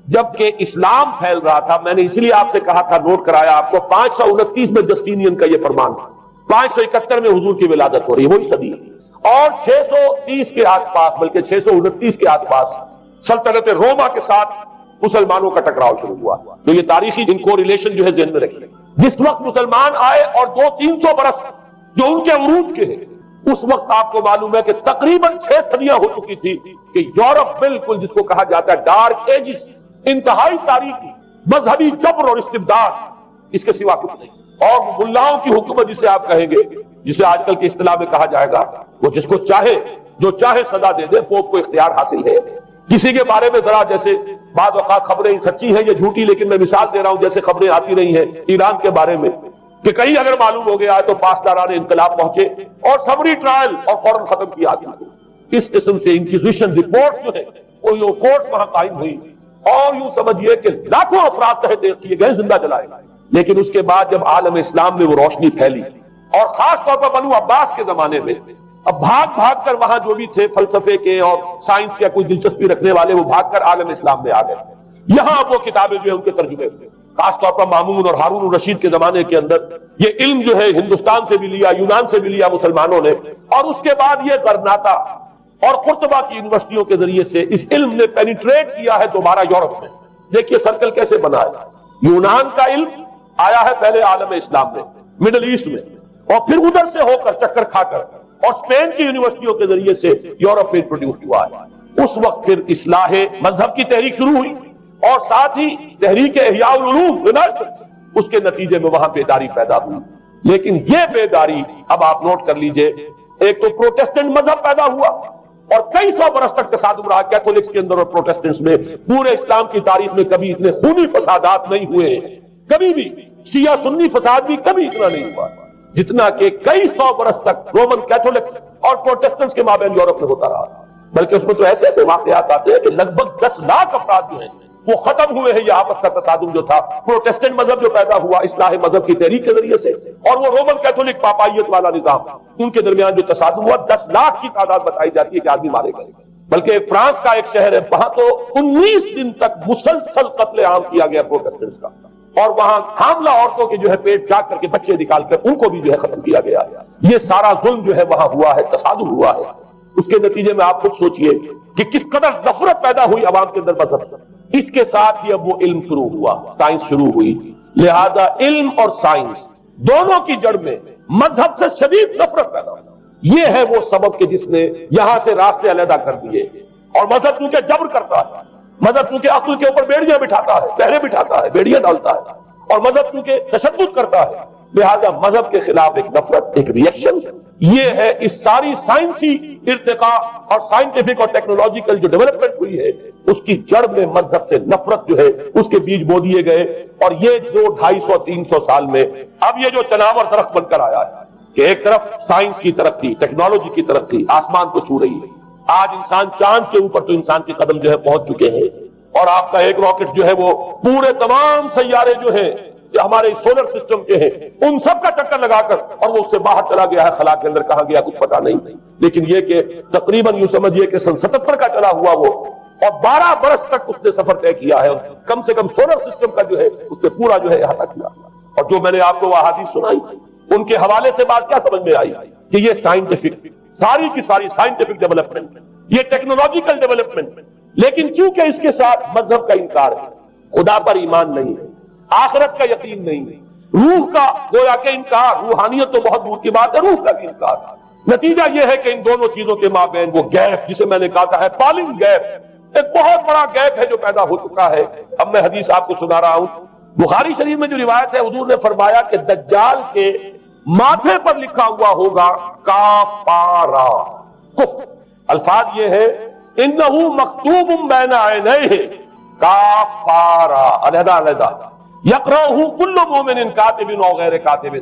جبکہ اسلام پھیل رہا تھا۔ میں نے اس لیے آپ سے کہا تھا، نوٹ کرایا آپ کو، 529 میں جسٹینین کا یہ فرمان، 571 میں حضور کی ولادت ہو رہی ہے، وہی صدی، اور 630 کے آس پاس، بلکہ 629 کے آس پاس سلطنت روما کے ساتھ مسلمانوں کا ٹکراؤ شروع ہوا۔ تو یہ تاریخی ان کو ریلیشن جو ہے ذہن میں رکھیے، جس وقت مسلمان آئے اور 200-300 برس جو ان کے عروج کے ہیں، اس وقت آپ کو معلوم ہے کہ تقریباً 6 صدیاں ہو چکی تھی کہ یورپ بالکل جس کو کہا جاتا ہے ڈارک ایجز، انتہائی تاریخی مذہبی جبر اور استبداد، اس کے سوا کچھ نہیں، اور ملاؤں کی حکومت جسے آپ کہیں گے، جسے آج کل کی اصطلاح میں کہا جائے گا، وہ جس کو چاہے جو چاہے سزا دے دے، پوپ کو اختیار حاصل ہے۔ کسی کے بارے میں ذرا جیسے بعض اوقات خبریں سچی ہیں یا جھوٹی، لیکن میں مثال دے رہا ہوں جیسے خبریں آتی رہی ہیں ایران کے بارے میں کہ کہیں اگر معلوم ہو گیا ہے تو پاسداران انقلاب پہنچے اور سمری ٹرائل اور فوراً ختم کیا گیا۔ اس قسم سے انکوزیشن رپورٹ جو ہے وہ کورٹ وہاں قائم ہوئی، اور یوں سمجھیے کہ لاکھوں افراد تحت کیے گئے، زندہ جلائے گئے۔ لیکن اس کے بعد جب عالم اسلام میں وہ روشنی پھیلی، اور خاص طور پر بنو عباس کے زمانے میں، اب بھاگ کر وہاں جو بھی تھے فلسفے کے اور سائنس کے کوئی دلچسپی رکھنے والے، وہ بھاگ کر عالم اسلام میں آ گئے۔ یہاں وہ کتابیں جو ہیں ان کے ترجمے ہوئے، خاص طور پر مامون اور ہارون الرشید کے زمانے کے اندر یہ علم جو ہے ہندوستان سے بھی لیا، یونان سے بھی لیا مسلمانوں نے، اور اس کے بعد یہ غرناطہ اور قرطبہ کی یونیورسٹیوں کے ذریعے سے اس علم نے پینیٹریٹ کیا ہے دوبارہ یورپ میں۔ دیکھیے سرکل کیسے بنا ہے، یونان کا علم آیا ہے پہلے عالم اسلام میں، مڈل ایسٹ میں، اور پھر ادھر سے ہو کر چکر کھا کر اور اسپین کی یونیورسٹیوں کے ذریعے سے یورپ میں انٹروڈیوس ہوا ہے۔ اس وقت پھر اصلاح مذہب کی تحریک شروع ہوئی، اور ساتھ ہی تحریک احیاء العلوم اس کے نتیجے میں وہاں بیداری پیدا ہوئی۔ لیکن یہ بیداری اب آپ نوٹ کر لیجئے، ایک تو پروٹیسٹنٹ مذہب پیدا ہوا اور کئی سو برس تک تصادم رہا کیتھولکس کے اندر اور پروٹیسٹنٹس میں۔ پورے اسلام کی تاریخ میں کبھی اتنے خونی فسادات نہیں ہوئے، کبھی بھی شیعہ سنی فساد بھی کبھی اتنا نہیں ہوا جتنا کہ کئی سو برس تک رومن کیتھولکس اور پروٹیسٹنٹس کے مابین یورپ میں ہوتا رہا۔ بلکہ اس میں تو ایسے ایسے واقعات آتے ہیں کہ لگ بھگ 10 لاکھ افراد جو ہیں وہ ختم ہوئے ہیں۔ یہ آپس کا تصادم جو تھا، پروٹیسٹنٹ مذہب جو پیدا ہوا اصلاح مذہب کی تحریک کے ذریعے سے، اور وہ رومن کیتھولک پاپائیت والا نظام، ان کے درمیان جو تصادم ہوا، 10 لاکھ کی تعداد بتائی جاتی ہے کہ آدمی مارے گئے۔ بلکہ فرانس کا ایک شہر ہے، وہاں تو 19 دن تک مسلسل قتل عام کیا گیا پروٹیسٹنٹس کا، اور وہاں حاملہ عورتوں کے جو ہے پیٹ چاک کر کے بچے نکال کر ان کو بھی جو ہے ختم کیا گیا۔ یہ سارا ظلم جو ہے وہاں ہوا ہے، تصادم ہوا ہے۔ اس کے نتیجے میں آپ خود سوچئے کہ کس قدر نفرت پیدا ہوئی عوام کے اندر مذہب۔ اس کے ساتھ ہی اب وہ علم شروع ہوا، سائنس شروع ہوئی، لہذا علم اور سائنس دونوں کی جڑ میں مذہب سے شدید نفرت پیدا ہوئی۔ یہ ہے وہ سبب کہ جس نے یہاں سے راستے علیحدہ کر دیے، اور مذہب کیونکہ جبر کرتا ہے، مذہب کیونکہ عقل کے اوپر بیڑیاں بٹھاتا ہے، پہرے بٹھاتا ہے، بیڑیاں ڈالتا ہے، اور مذہب کیونکہ تشدد کرتا ہے، لہذا مذہب کے خلاف ایک نفرت، ایک ریئیکشن، یہ ہے اس ساری سائنسی ارتقاء اور سائنٹیفک اور ٹیکنالوجیکل جو ڈیولپمنٹ ہوئی ہے اس کی جڑ میں مذہب سے نفرت جو ہے اس کے بیج بو دیے گئے. اور یہ جو 250-300 سال میں اب یہ جو تناور درخت بن کر آیا ہے کہ ایک طرف سائنس کی ترقی، ٹیکنالوجی کی ترقی آسمان کو چھو رہی ہے. آج انسان چاند کے اوپر تو انسان کے قدم جو ہے پہنچ چکے ہیں، اور آپ کا ایک راکٹ جو ہے وہ پورے تمام سیارے جو ہیں جو ہمارے سولر سسٹم کے ہیں ان سب کا چکر لگا کر اور وہ اس سے باہر چلا گیا ہے، خلا کے اندر کہاں گیا کچھ پتا نہیں. لیکن یہ کہ تقریباً یوں سمجھیے کہ سن 77 کا چلا ہوا وہ، اور 12 برس تک اس نے سفر طے کیا ہے، کم سے کم سولر سسٹم کا جو ہے اس نے پورا جو ہے احاطہ کیا. اور جو میں نے آپ کو وہ احادیث سنائی ان کے حوالے سے بات کیا سمجھ میں آئی کہ یہ سائنٹیفک، ساری کی ساری سائنٹیفک ڈیولپمنٹ، یہ ٹیکنالوجیکل ڈیولپمنٹ، لیکن کیونکہ اس کے ساتھ مذہب کا انکار ہے، خدا پر ایمان نہیں ہے، آخرت کا یقین نہیں ہے، روح کا گویا کہ انکار، روحانیت تو بہت دور کی بات ہے، روح کا بھی انکار. نتیجہ یہ ہے کہ ان دونوں چیزوں کے مابین وہ گیپ جسے میں نے کہا تھا ہے فالنگ گیپ، ایک بہت بڑا گیپ ہے جو پیدا ہو چکا ہے. اب میں حدیث آپ کو سنا رہا ہوں، بخاری شریف میں جو روایت ہے حضور نے فرمایا کہ دجال کے ماتھے پر لکھا ہوا ہوگا کافارا. الفاظ یہ ہے انہو مکتوب بین عینیہ کافارا، علیحدہ علیحدہ، یقرأہ کل مومن کاتب و غیر کاتب.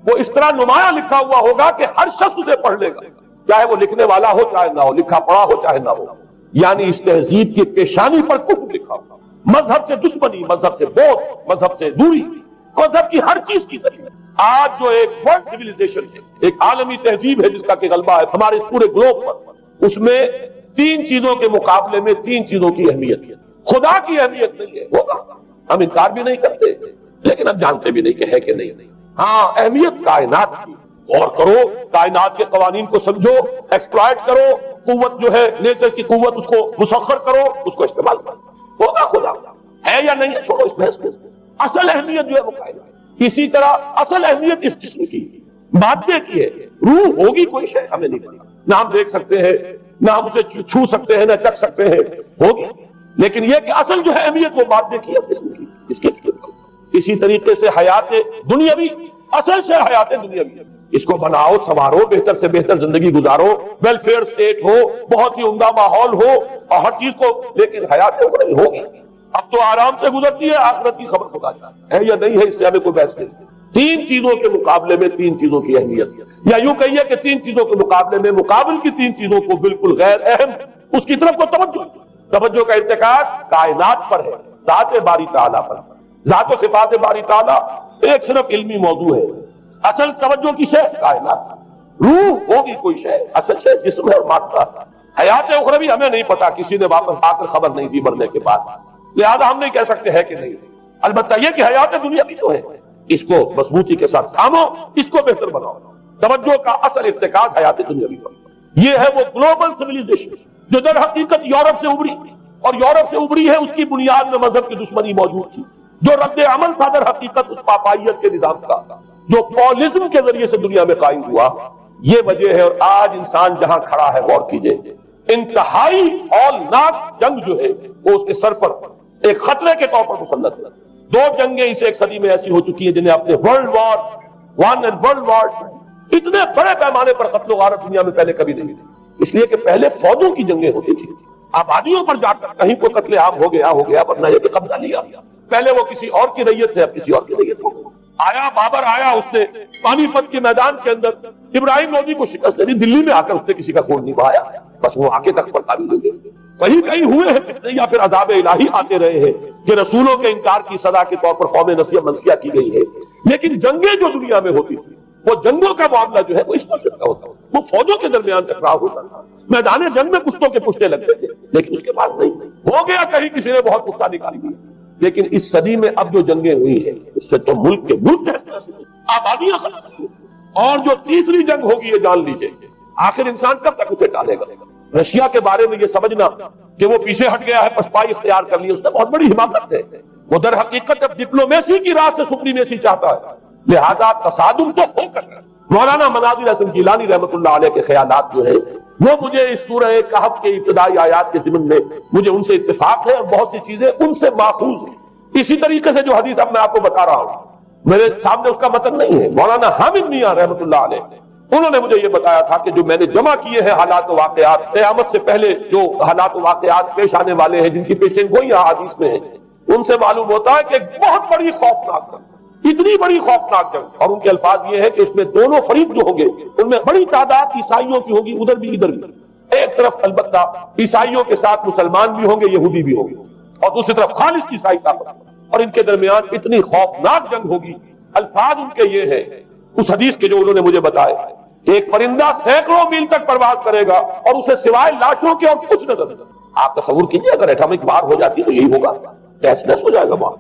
وہ اس طرح نمایاں لکھا ہوا ہوگا کہ ہر شخص اسے پڑھ لے گا، چاہے وہ لکھنے والا ہو چاہے نہ ہو، لکھا پڑھا ہو چاہے نہ ہو. یعنی اس تہذیب کی پیشانی پر کفر لکھا ہوگا، مذہب سے دشمنی، مذہب سے بغض، مذہب سے دوری، مذہب کی ہر چیز کی ضرورت. آج جو ایک ورلڈ سیویلائزیشن ہے، ایک عالمی تہذیب ہے جس کا کہ غلبہ ہے ہمارے اس پورے گلوب پر، اس میں 3 چیزوں کے مقابلے میں 3 چیزوں کی اہمیت ہے. خدا کی اہمیت نہیں ہے، ہوگا، ہم انکار بھی نہیں کرتے لیکن ہم جانتے بھی نہیں کہ ہے کہ نہیں. ہاں اہمیت کائنات کی، غور کرو، کائنات کے قوانین کو سمجھو، ایکسپلائٹ کرو، قوت جو ہے نیچر کی قوت اس کو مسخر کرو، اس کو استعمال کرو. ہوگا خدا ہے یا نہیں ہے چھوڑو اس بحث میں. اصل اہمیت جو ہے وہ کائنات. اسی طرح اصل اہمیت اس جسم کی، مادے کی ہے. روح ہوگی کوئی شے ہمیں نہیں پتا، نہ ہم دیکھ سکتے ہیں، نہ ہم اسے چھو سکتے ہیں، نہ چکھ سکتے ہیں، ہوگی. لیکن یہ کہ اصل جو ہے اہمیت وہ مادے کی ہے، جسم کی، اس کے فکر کرو. اسی طریقے سے حیات دنیاوی، اصل سے حیات دنیاوی، اس کو بناؤ، سنوارو، بہتر سے بہتر زندگی گزارو، ویلفیئر سٹیٹ ہو، بہت ہی عمدہ ماحول ہو اور ہر چیز کو، لیکن حیات اخروی ہوگی. اب تو آرام سے گزرتی ہے، آخرت کی خبر خدا جانتا ہے یا نہیں ہے، اس سے ہمیں کوئی بحث نہیں. 3 چیزوں کے مقابلے میں 3 چیزوں کی اہمیت، یا یوں کہیے کہ 3 چیزوں کے مقابلے میں مقابل کی 3 چیزوں کو بالکل غیر اہم اس کی طرف کو توجہ کا ارتکاز کائنات پر ہے، ذات باری تعالیٰ پر. ذات و صفات باری تعالیٰ ایک صرف علمی موضوع ہے، اصل توجہ کی شے کائنات. روح ہوگی کوئی شے، اصل شے جسم ہے اور مادہ. حیات اخروی ہمیں نہیں پتا، کسی نے واپس آ کر خبر نہیں دی مرنے کے بعد، لہذا ہم نہیں کہہ سکتے ہے کہ نہیں. البتہ یہ کہ حیات دنیا بھی تو ہے، اس کو مضبوطی کے ساتھ تھامو، اس کو بہتر بناؤ. توجہ کا اصل ارتکاز حیات دنیاوی پر. یہ ہے وہ گلوبل سیویلائزیشن جو در حقیقت یورپ سے ابھری، اور یورپ سے ابھری ہے، اس کی بنیاد میں مذہب کی دشمنی موجود تھی. جو رد عمل تھا در حقیقت اس پاپائیت کے نظام کا، جو پولزم کے ذریعے سے دنیا میں قائم ہوا، یہ وجہ ہے. اور آج انسان جہاں کھڑا ہے غور کیجئے، انتہائی ہولناک جنگ جو ہے وہ اس کے سر پر ایک خطرے کے طور پر مسلط ہے. 2 جنگیں اس ایک صدی میں ایسی ہو چکی ہیں جنہیں اپنے ورلڈ وار 1 اور ورلڈ وار 2 اتنے بڑے پیمانے پر قتل و غارت دنیا میں پہلے کبھی نہیں تھی. اس لیے کہ پہلے فوجوں کی جنگیں ہوتی تھی، آبادیوں پر جا کر کہیں کو قتل عام ہو گیا، ورنہ یہ کہ قبضہ لیا. پہلے وہ کسی اور کی ریت سے، اب کسی اور کی ریت ہو. آیا بابر آیا، اس نے پانی پت کے میدان کے اندر ابراہیم لودھی کو شکست دی. دلی میں آ کر اس نے کسی کا خون نہیں بہایا، بس وہ آگے تک پر قابل ہو گئے. کہیں کہیں ہوئے ہیں فتنے یا پھر عذاب الہی آتے رہے ہیں کہ رسولوں کے انکار کی سزا کے طور پر قوم نسیہ منسیہ کی گئی ہے. لیکن جنگیں جو دنیا میں ہوتی تھی، وہ جنگوں کا معاملہ جو ہے وہ اس طرح کا ہوتا، وہ فوجوں کے درمیان ٹکراؤ ہوتا تھا. میدان جنگ میں پشتوں کے پشتے لگتے تھے، لیکن اس کے بعد نہیں ہو گیا. کہیں کسی نے بہت پختہ نکالی دی. لیکن اس صدی میں اب جو جنگیں ہوئی ہیں اس سے تو ملک کے ملک آبادیاں ختم ہوئی. اور جو تیسری جنگ ہوگی یہ جان لیجیے، آخر انسان کب تک اسے ٹالے گا. رشیا کے بارے میں یہ سمجھنا کہ وہ پیچھے ہٹ گیا ہے، پسپائی اختیار کر لی، اس نے بہت بڑی حماقت ہے. وہ در حقیقت اب ڈپلومیسی کی راہ سے سپریمیسی چاہتا ہے، لہذا تصادم تو ہو کر. مولانا مناظر حسن گیلانی رحمۃ اللہ علیہ کے خیالات جو ہے وہ مجھے اس سورہ کہف کے ابتدائی آیات کے ضمن میں مجھے ان سے اتفاق ہے، اور بہت سی چیزیں ان سے ماخوذ ہیں. اسی طریقے سے جو حدیث اب میں آپ کو بتا رہا ہوں، میرے سامنے اس کا متن نہیں ہے. مولانا حامد میاں رحمۃ اللہ علیہ انہوں نے مجھے یہ بتایا تھا کہ جو میں نے جمع کیے ہیں حالات و واقعات، قیامت سے پہلے جو حالات و واقعات پیش آنے والے ہیں، جن کی پیشین گوئی احادیث میں ہیں، ان سے معلوم ہوتا ہے کہ ایک بہت بڑی خوفناک جنگ، اتنی بڑی خوفناک جنگ. اور ان کے الفاظ یہ ہے کہ اس میں دونوں فریق جو ہوں گے ان میں بڑی تعداد عیسائیوں کی ہوگی، ادھر بھی ادھر بھی. ایک طرف البتہ عیسائیوں کے ساتھ مسلمان بھی ہوں گے، یہودی بھی ہوں گے، اور دوسری طرف خالص عیسائی طاقت، اور ان کے درمیان اتنی خوفناک جنگ ہوگی. الفاظ ان کے یہ ہے اس حدیث کے جو انہوں نے مجھے بتائے، ایک پرندہ سینکڑوں میل تک پرواز کرے گا اور اسے سوائے لاشوں کے اور کچھ نظر نہیں. آپ تصور کیجئے اگر ایٹمک وار ہو جاتی تو یہی ہوگا، تہس نہس ہو جائے گا،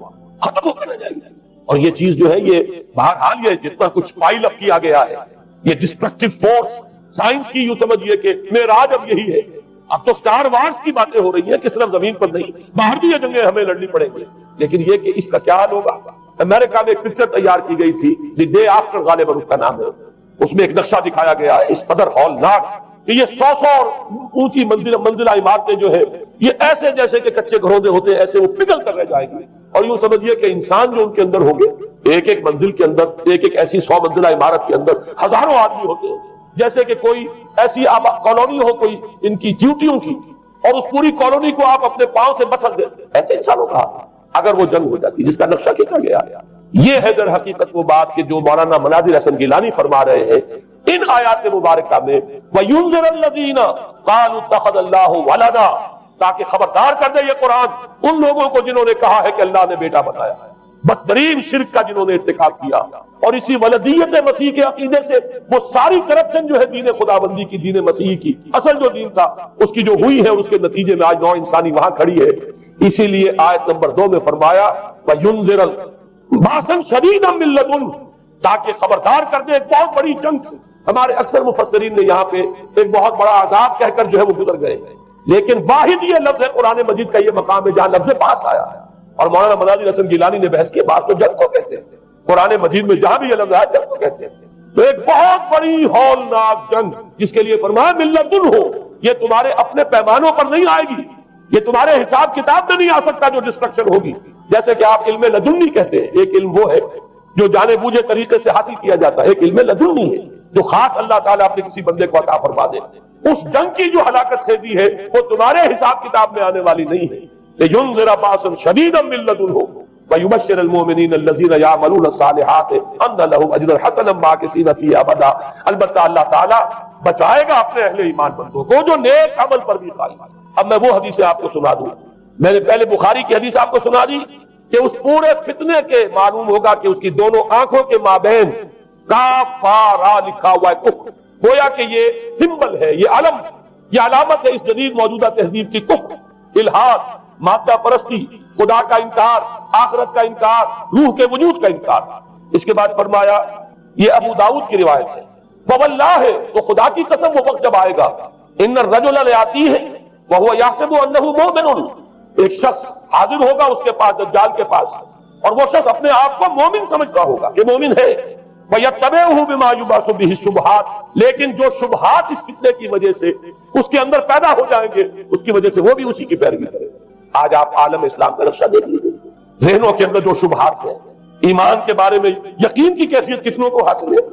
ختم ہو کر رہ جائے گا. اور یہ چیز جو ہے یہ بہرحال یہ جتنا کچھ پائل اپ کیا گیا ہے، یہ ڈسٹرکٹیو فورس سائنس کی، یوں سمجھیے کہ معراج اب یہی ہے. اب تو سٹار وارز کی باتیں ہو رہی ہیں کہ صرف زمین پر نہیں، باہر بھی یہ جنگیں ہمیں لڑنی پڑیں گی. لیکن یہ کہ اس کا کیا حال ہوگا. امریکہ میں ایک پکچر تیار کی گئی تھی، دی ڈے آفٹر، غالباً اس کا نام ہے. اس میں ایک نقشہ دکھایا گیا ہے اس قدر ہولناک کہ یہ 100 اور اونچی منزلہ عمارتیں جو ہے یہ ایسے جیسے کہ کچے گھروندے ہوتے ہیں، ایسے وہ پگھل کر رہ جائیں گی. اور یوں سمجھیے کہ انسان جو ان کے اندر ہوں گے، ایک ایک منزل کے اندر، ایک ایک ایسی 100 منزلہ عمارت کے اندر ہزاروں آدمی ہوتے ہیں، جیسے کہ کوئی ایسی کالونی ہو کوئی ان کی ڈیوٹیوں کی، اور اس پوری کالونی کو آپ اپنے پاؤں سے بسر دیں. ایسے انسانوں کا اگر وہ جنگ ہو جاتی جس کا نقشہ کھینچا گیا. یہ ہے در حقیقت وہ بات کہ جو مولانا مناظر حسن گیلانی فرما رہے ہیں ان آیات مبارکہ میں، وَيُنذِرَ الَّذِينَ قَالُوا اتَّخَذَ اللَّهُ وَلَدًا، تاکہ خبردار کر دے یہ قرآن ان لوگوں کو جنہوں نے کہا ہے کہ اللہ نے بیٹا بنایا ہے، بدترین شرک کا جنہوں نے ارتکاب کیا. اور اسی ولدیت مسیح کے عقیدے سے وہ ساری کرپشن جو ہے دین خداوندی کی، دین مسیح کی اصل جو دین تھا اس کی جو ہوئی ہے، اس کے نتیجے میں آج نوع انسانی وہاں کھڑی ہے. اسی لیے آیت نمبر 2 میں فرمایا وَيُنذِرَ بَأْسًا شَدِيدًا مِّن لَّدُنْهُ، تاکہ خبردار کر دے ایک بہت بڑی جنگ سے. ہمارے اکثر مفسرین نے یہاں پہ ایک بہت بڑا عذاب کہہ کر جو ہے وہ گزر گئے، لیکن واحد یہ لفظ ہے قرآن مجید کا یہ مقام ہے جہاں لفظ باس آیا ہے. اور مولانا مناظر حسن گیلانی نے بحث کی، باس تو جنگ کو کہتے ہیں، قرآن مجید میں جہاں بھی یہ لفظ آیا جنگ کو کہتے ہیں. تو ایک بہت بڑی ہولناک جنگ جس کے لیے فرمایا مِن لَّدُنْهُ، یہ تمہارے اپنے پیمانوں پر نہیں آئے گی، یہ تمہارے حساب کتاب میں نہیں آ سکتا جو ڈسٹرکشن ہوگی. جیسے کہ آپ علم لدنی کہتے ہیں، ایک علم وہ ہے جو جانے بوجھے طریقے سے حاصل کیا جاتا ہے، ایک علم لدنی ہے جو خاص اللہ تعالیٰ اپنے کسی بندے کو عطا فرما دے. اس جنگ کی جو ہلاکت خیزی ہے وہ تمہارے حساب کتاب میں آنے والی نہیں ہے. لِيُنذِرَ بَأْسًا شَدِيدًا مِّن لَّدُنْهُ وَيُبَشِّرَ الْمُؤْمِنِينَ الَّذِينَ يَعْمَلُونَ الصَّالِحَاتِ أَنَّ لَهُمْ أَجْرًا حَسَنًا مَّاكِثِينَ فِيهِ أَبَدًا. البتہ اللہ تعالیٰ بچائے گا اپنے اہل ایمان بندوں کو جو نیک عمل پر بھی قائم. اب میں وہ حدیثیں آپ کو سنا دوں. میں نے پہلے بخاری کی حدیث آپ کو سنا دی کہ اس پورے فتنے کے معلوم ہوگا کہ اس کی دونوں آنکھوں کے مابین کافارا لکھا ہوا ہے، کفر. گویا کہ یہ سمبل ہے، یہ علم، یہ علامت ہے اس جدید موجودہ تہذیب کی. کفر، الحاد، مادہ پرستی، خدا کا انکار، آخرت کا انکار، روح کے وجود کا انکار. اس کے بعد فرمایا، یہ ابو داؤد کی روایت ہے، فواللہ ہے تو خدا کی قسم وہ وقت جب آئے گا، ان الرجل لیاتی ہے وہو یحسب انہ مومن، ایک شخص حاضر ہوگا اس کے پاس، دجال کے پاس، اور وہ شخص اپنے آپ کو مومن سمجھتا ہوگا کہ مومن ہے. وَيَتَّبِعُهُ بِمَا يُبْعَثُ بِهِ الشُّبْهَاتِ، لیکن جو شبہات اس فتنے کی وجہ سے اس کے اندر پیدا ہو جائیں گے اس کی وجہ سے وہ بھی اسی کی پیروی کرے. آج آپ عالم اسلام کا نقشہ دیکھ لیجیے، ذہنوں کے اندر جو شبہات ہیں، ایمان کے بارے میں یقین کی کیفیت کتنوں کو حاصل ہے،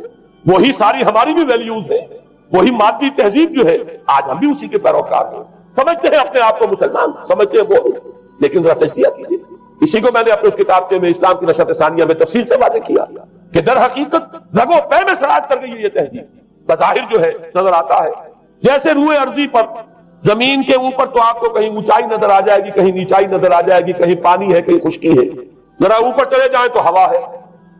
وہی ساری ہماری بھی ویلیوز ہیں، وہی مادی تہذیب جو ہے آج ہم بھی اسی کے پیروکار ہیں. سمجھتے ہیں اپنے آپ کو مسلمان، سمجھتے ہیں وہ، لیکن ذرا تجزیہ کیجیے. اسی کو میں نے اپنے اس کتاب کے میں اسلام کی نشرت ثانیہ میں تفصیل سے واضح کیا کہ در حقیقت رگ و پے میں سراج کر گئی ہے یہ تہذیب. بظاہر جو ہے نظر آتا ہے جیسے روئے ارضی پر، زمین کے اوپر تو آپ کو کہیں اونچائی نظر آ جائے گی، کہیں نیچائی نظر آ جائے گی، کہیں پانی ہے، کہیں خشکی ہے. ذرا اوپر چلے جائیں تو ہوا ہے،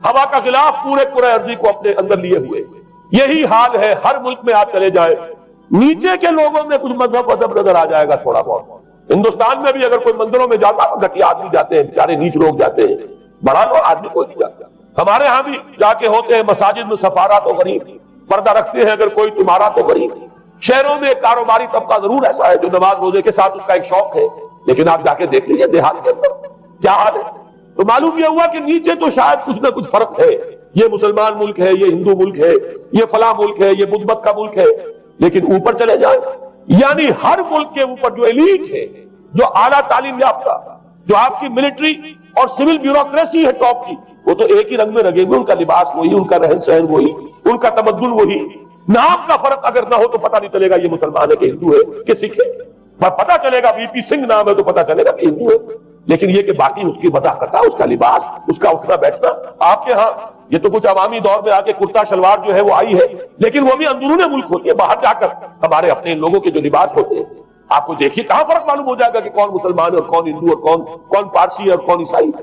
ہوا کا غلاف پورے ارضی کو اپنے اندر لیے ہوئے. یہی حال ہے ہر ملک میں آپ چلے جائیں، نیچے کے لوگوں میں کچھ مذہب ادب نظر آ جائے گا تھوڑا بہت. ہندوستان میں بھی اگر کوئی مندروں میں جاتا تو گھٹیا آدمی جاتے ہیں، بیچارے نیچ لوگ جاتے ہیں، بڑا لوگ آدمی کوئی نہیں جاتا. ہمارے ہاں بھی جا کے ہوتے ہیں مساجد میں، سفارا تو غریب، پردہ رکھتے ہیں اگر کوئی تمہارا تو غریب. شہروں میں کاروباری طبقہ ضرور ایسا ہے جو نماز روزے کے ساتھ اس کا ایک شوق ہے، لیکن آپ جا کے دیکھ لیجیے دیہات کے اندر کیا حال ہے. تو معلوم یہ ہوا کہ نیچے تو شاید کچھ نہ کچھ فرق ہے، یہ مسلمان ملک ہے، یہ ہندو ملک ہے، یہ فلاں ملک ہے، یہ بدھ مت کا ملک ہے. لیکن اوپر چلے جائیں، یعنی ہر ملک کے اوپر جو ایلیٹ ہے، جو اعلیٰ تعلیم یافتہ، جو آپ کی ملٹری اور سول بیوروکریسی ہے ٹاپ کی، وہ تو ایک ہی رنگ میں رنگے ہوئے، ان کا لباس وہی، ان کا رہن سہن وہی، ان کا تمدن وہی، نام کا فرق اگر نہ ہو تو پتہ نہیں چلے گا یہ مسلمان ہے کہ ہندو ہے کہ سکھ ہے، پر پتہ چلے گا وی پی سنگھ نام ہے تو پتہ چلے گا کہ ہندو ہے۔ لیکن یہ کہ باقی اس کی وضاحت، اس کا لباس، اس کا اٹھنا بیٹھنا، آپ کے ہاں یہ تو کچھ عوامی دور میں آ کے کرتا شلوار جو ہے وہ آئی ہے، لیکن وہ بھی اندرون ملک ہوتی ہے، باہر جا کر ہمارے اپنے لوگوں کے جو لباس ہوتے ہیں آپ کو دیکھیے کہاں فرق معلوم ہو جائے گا کہ کون مسلمان ہے اور کون ہندو اور کون پارسی ہے اور کون عیسائی ہے۔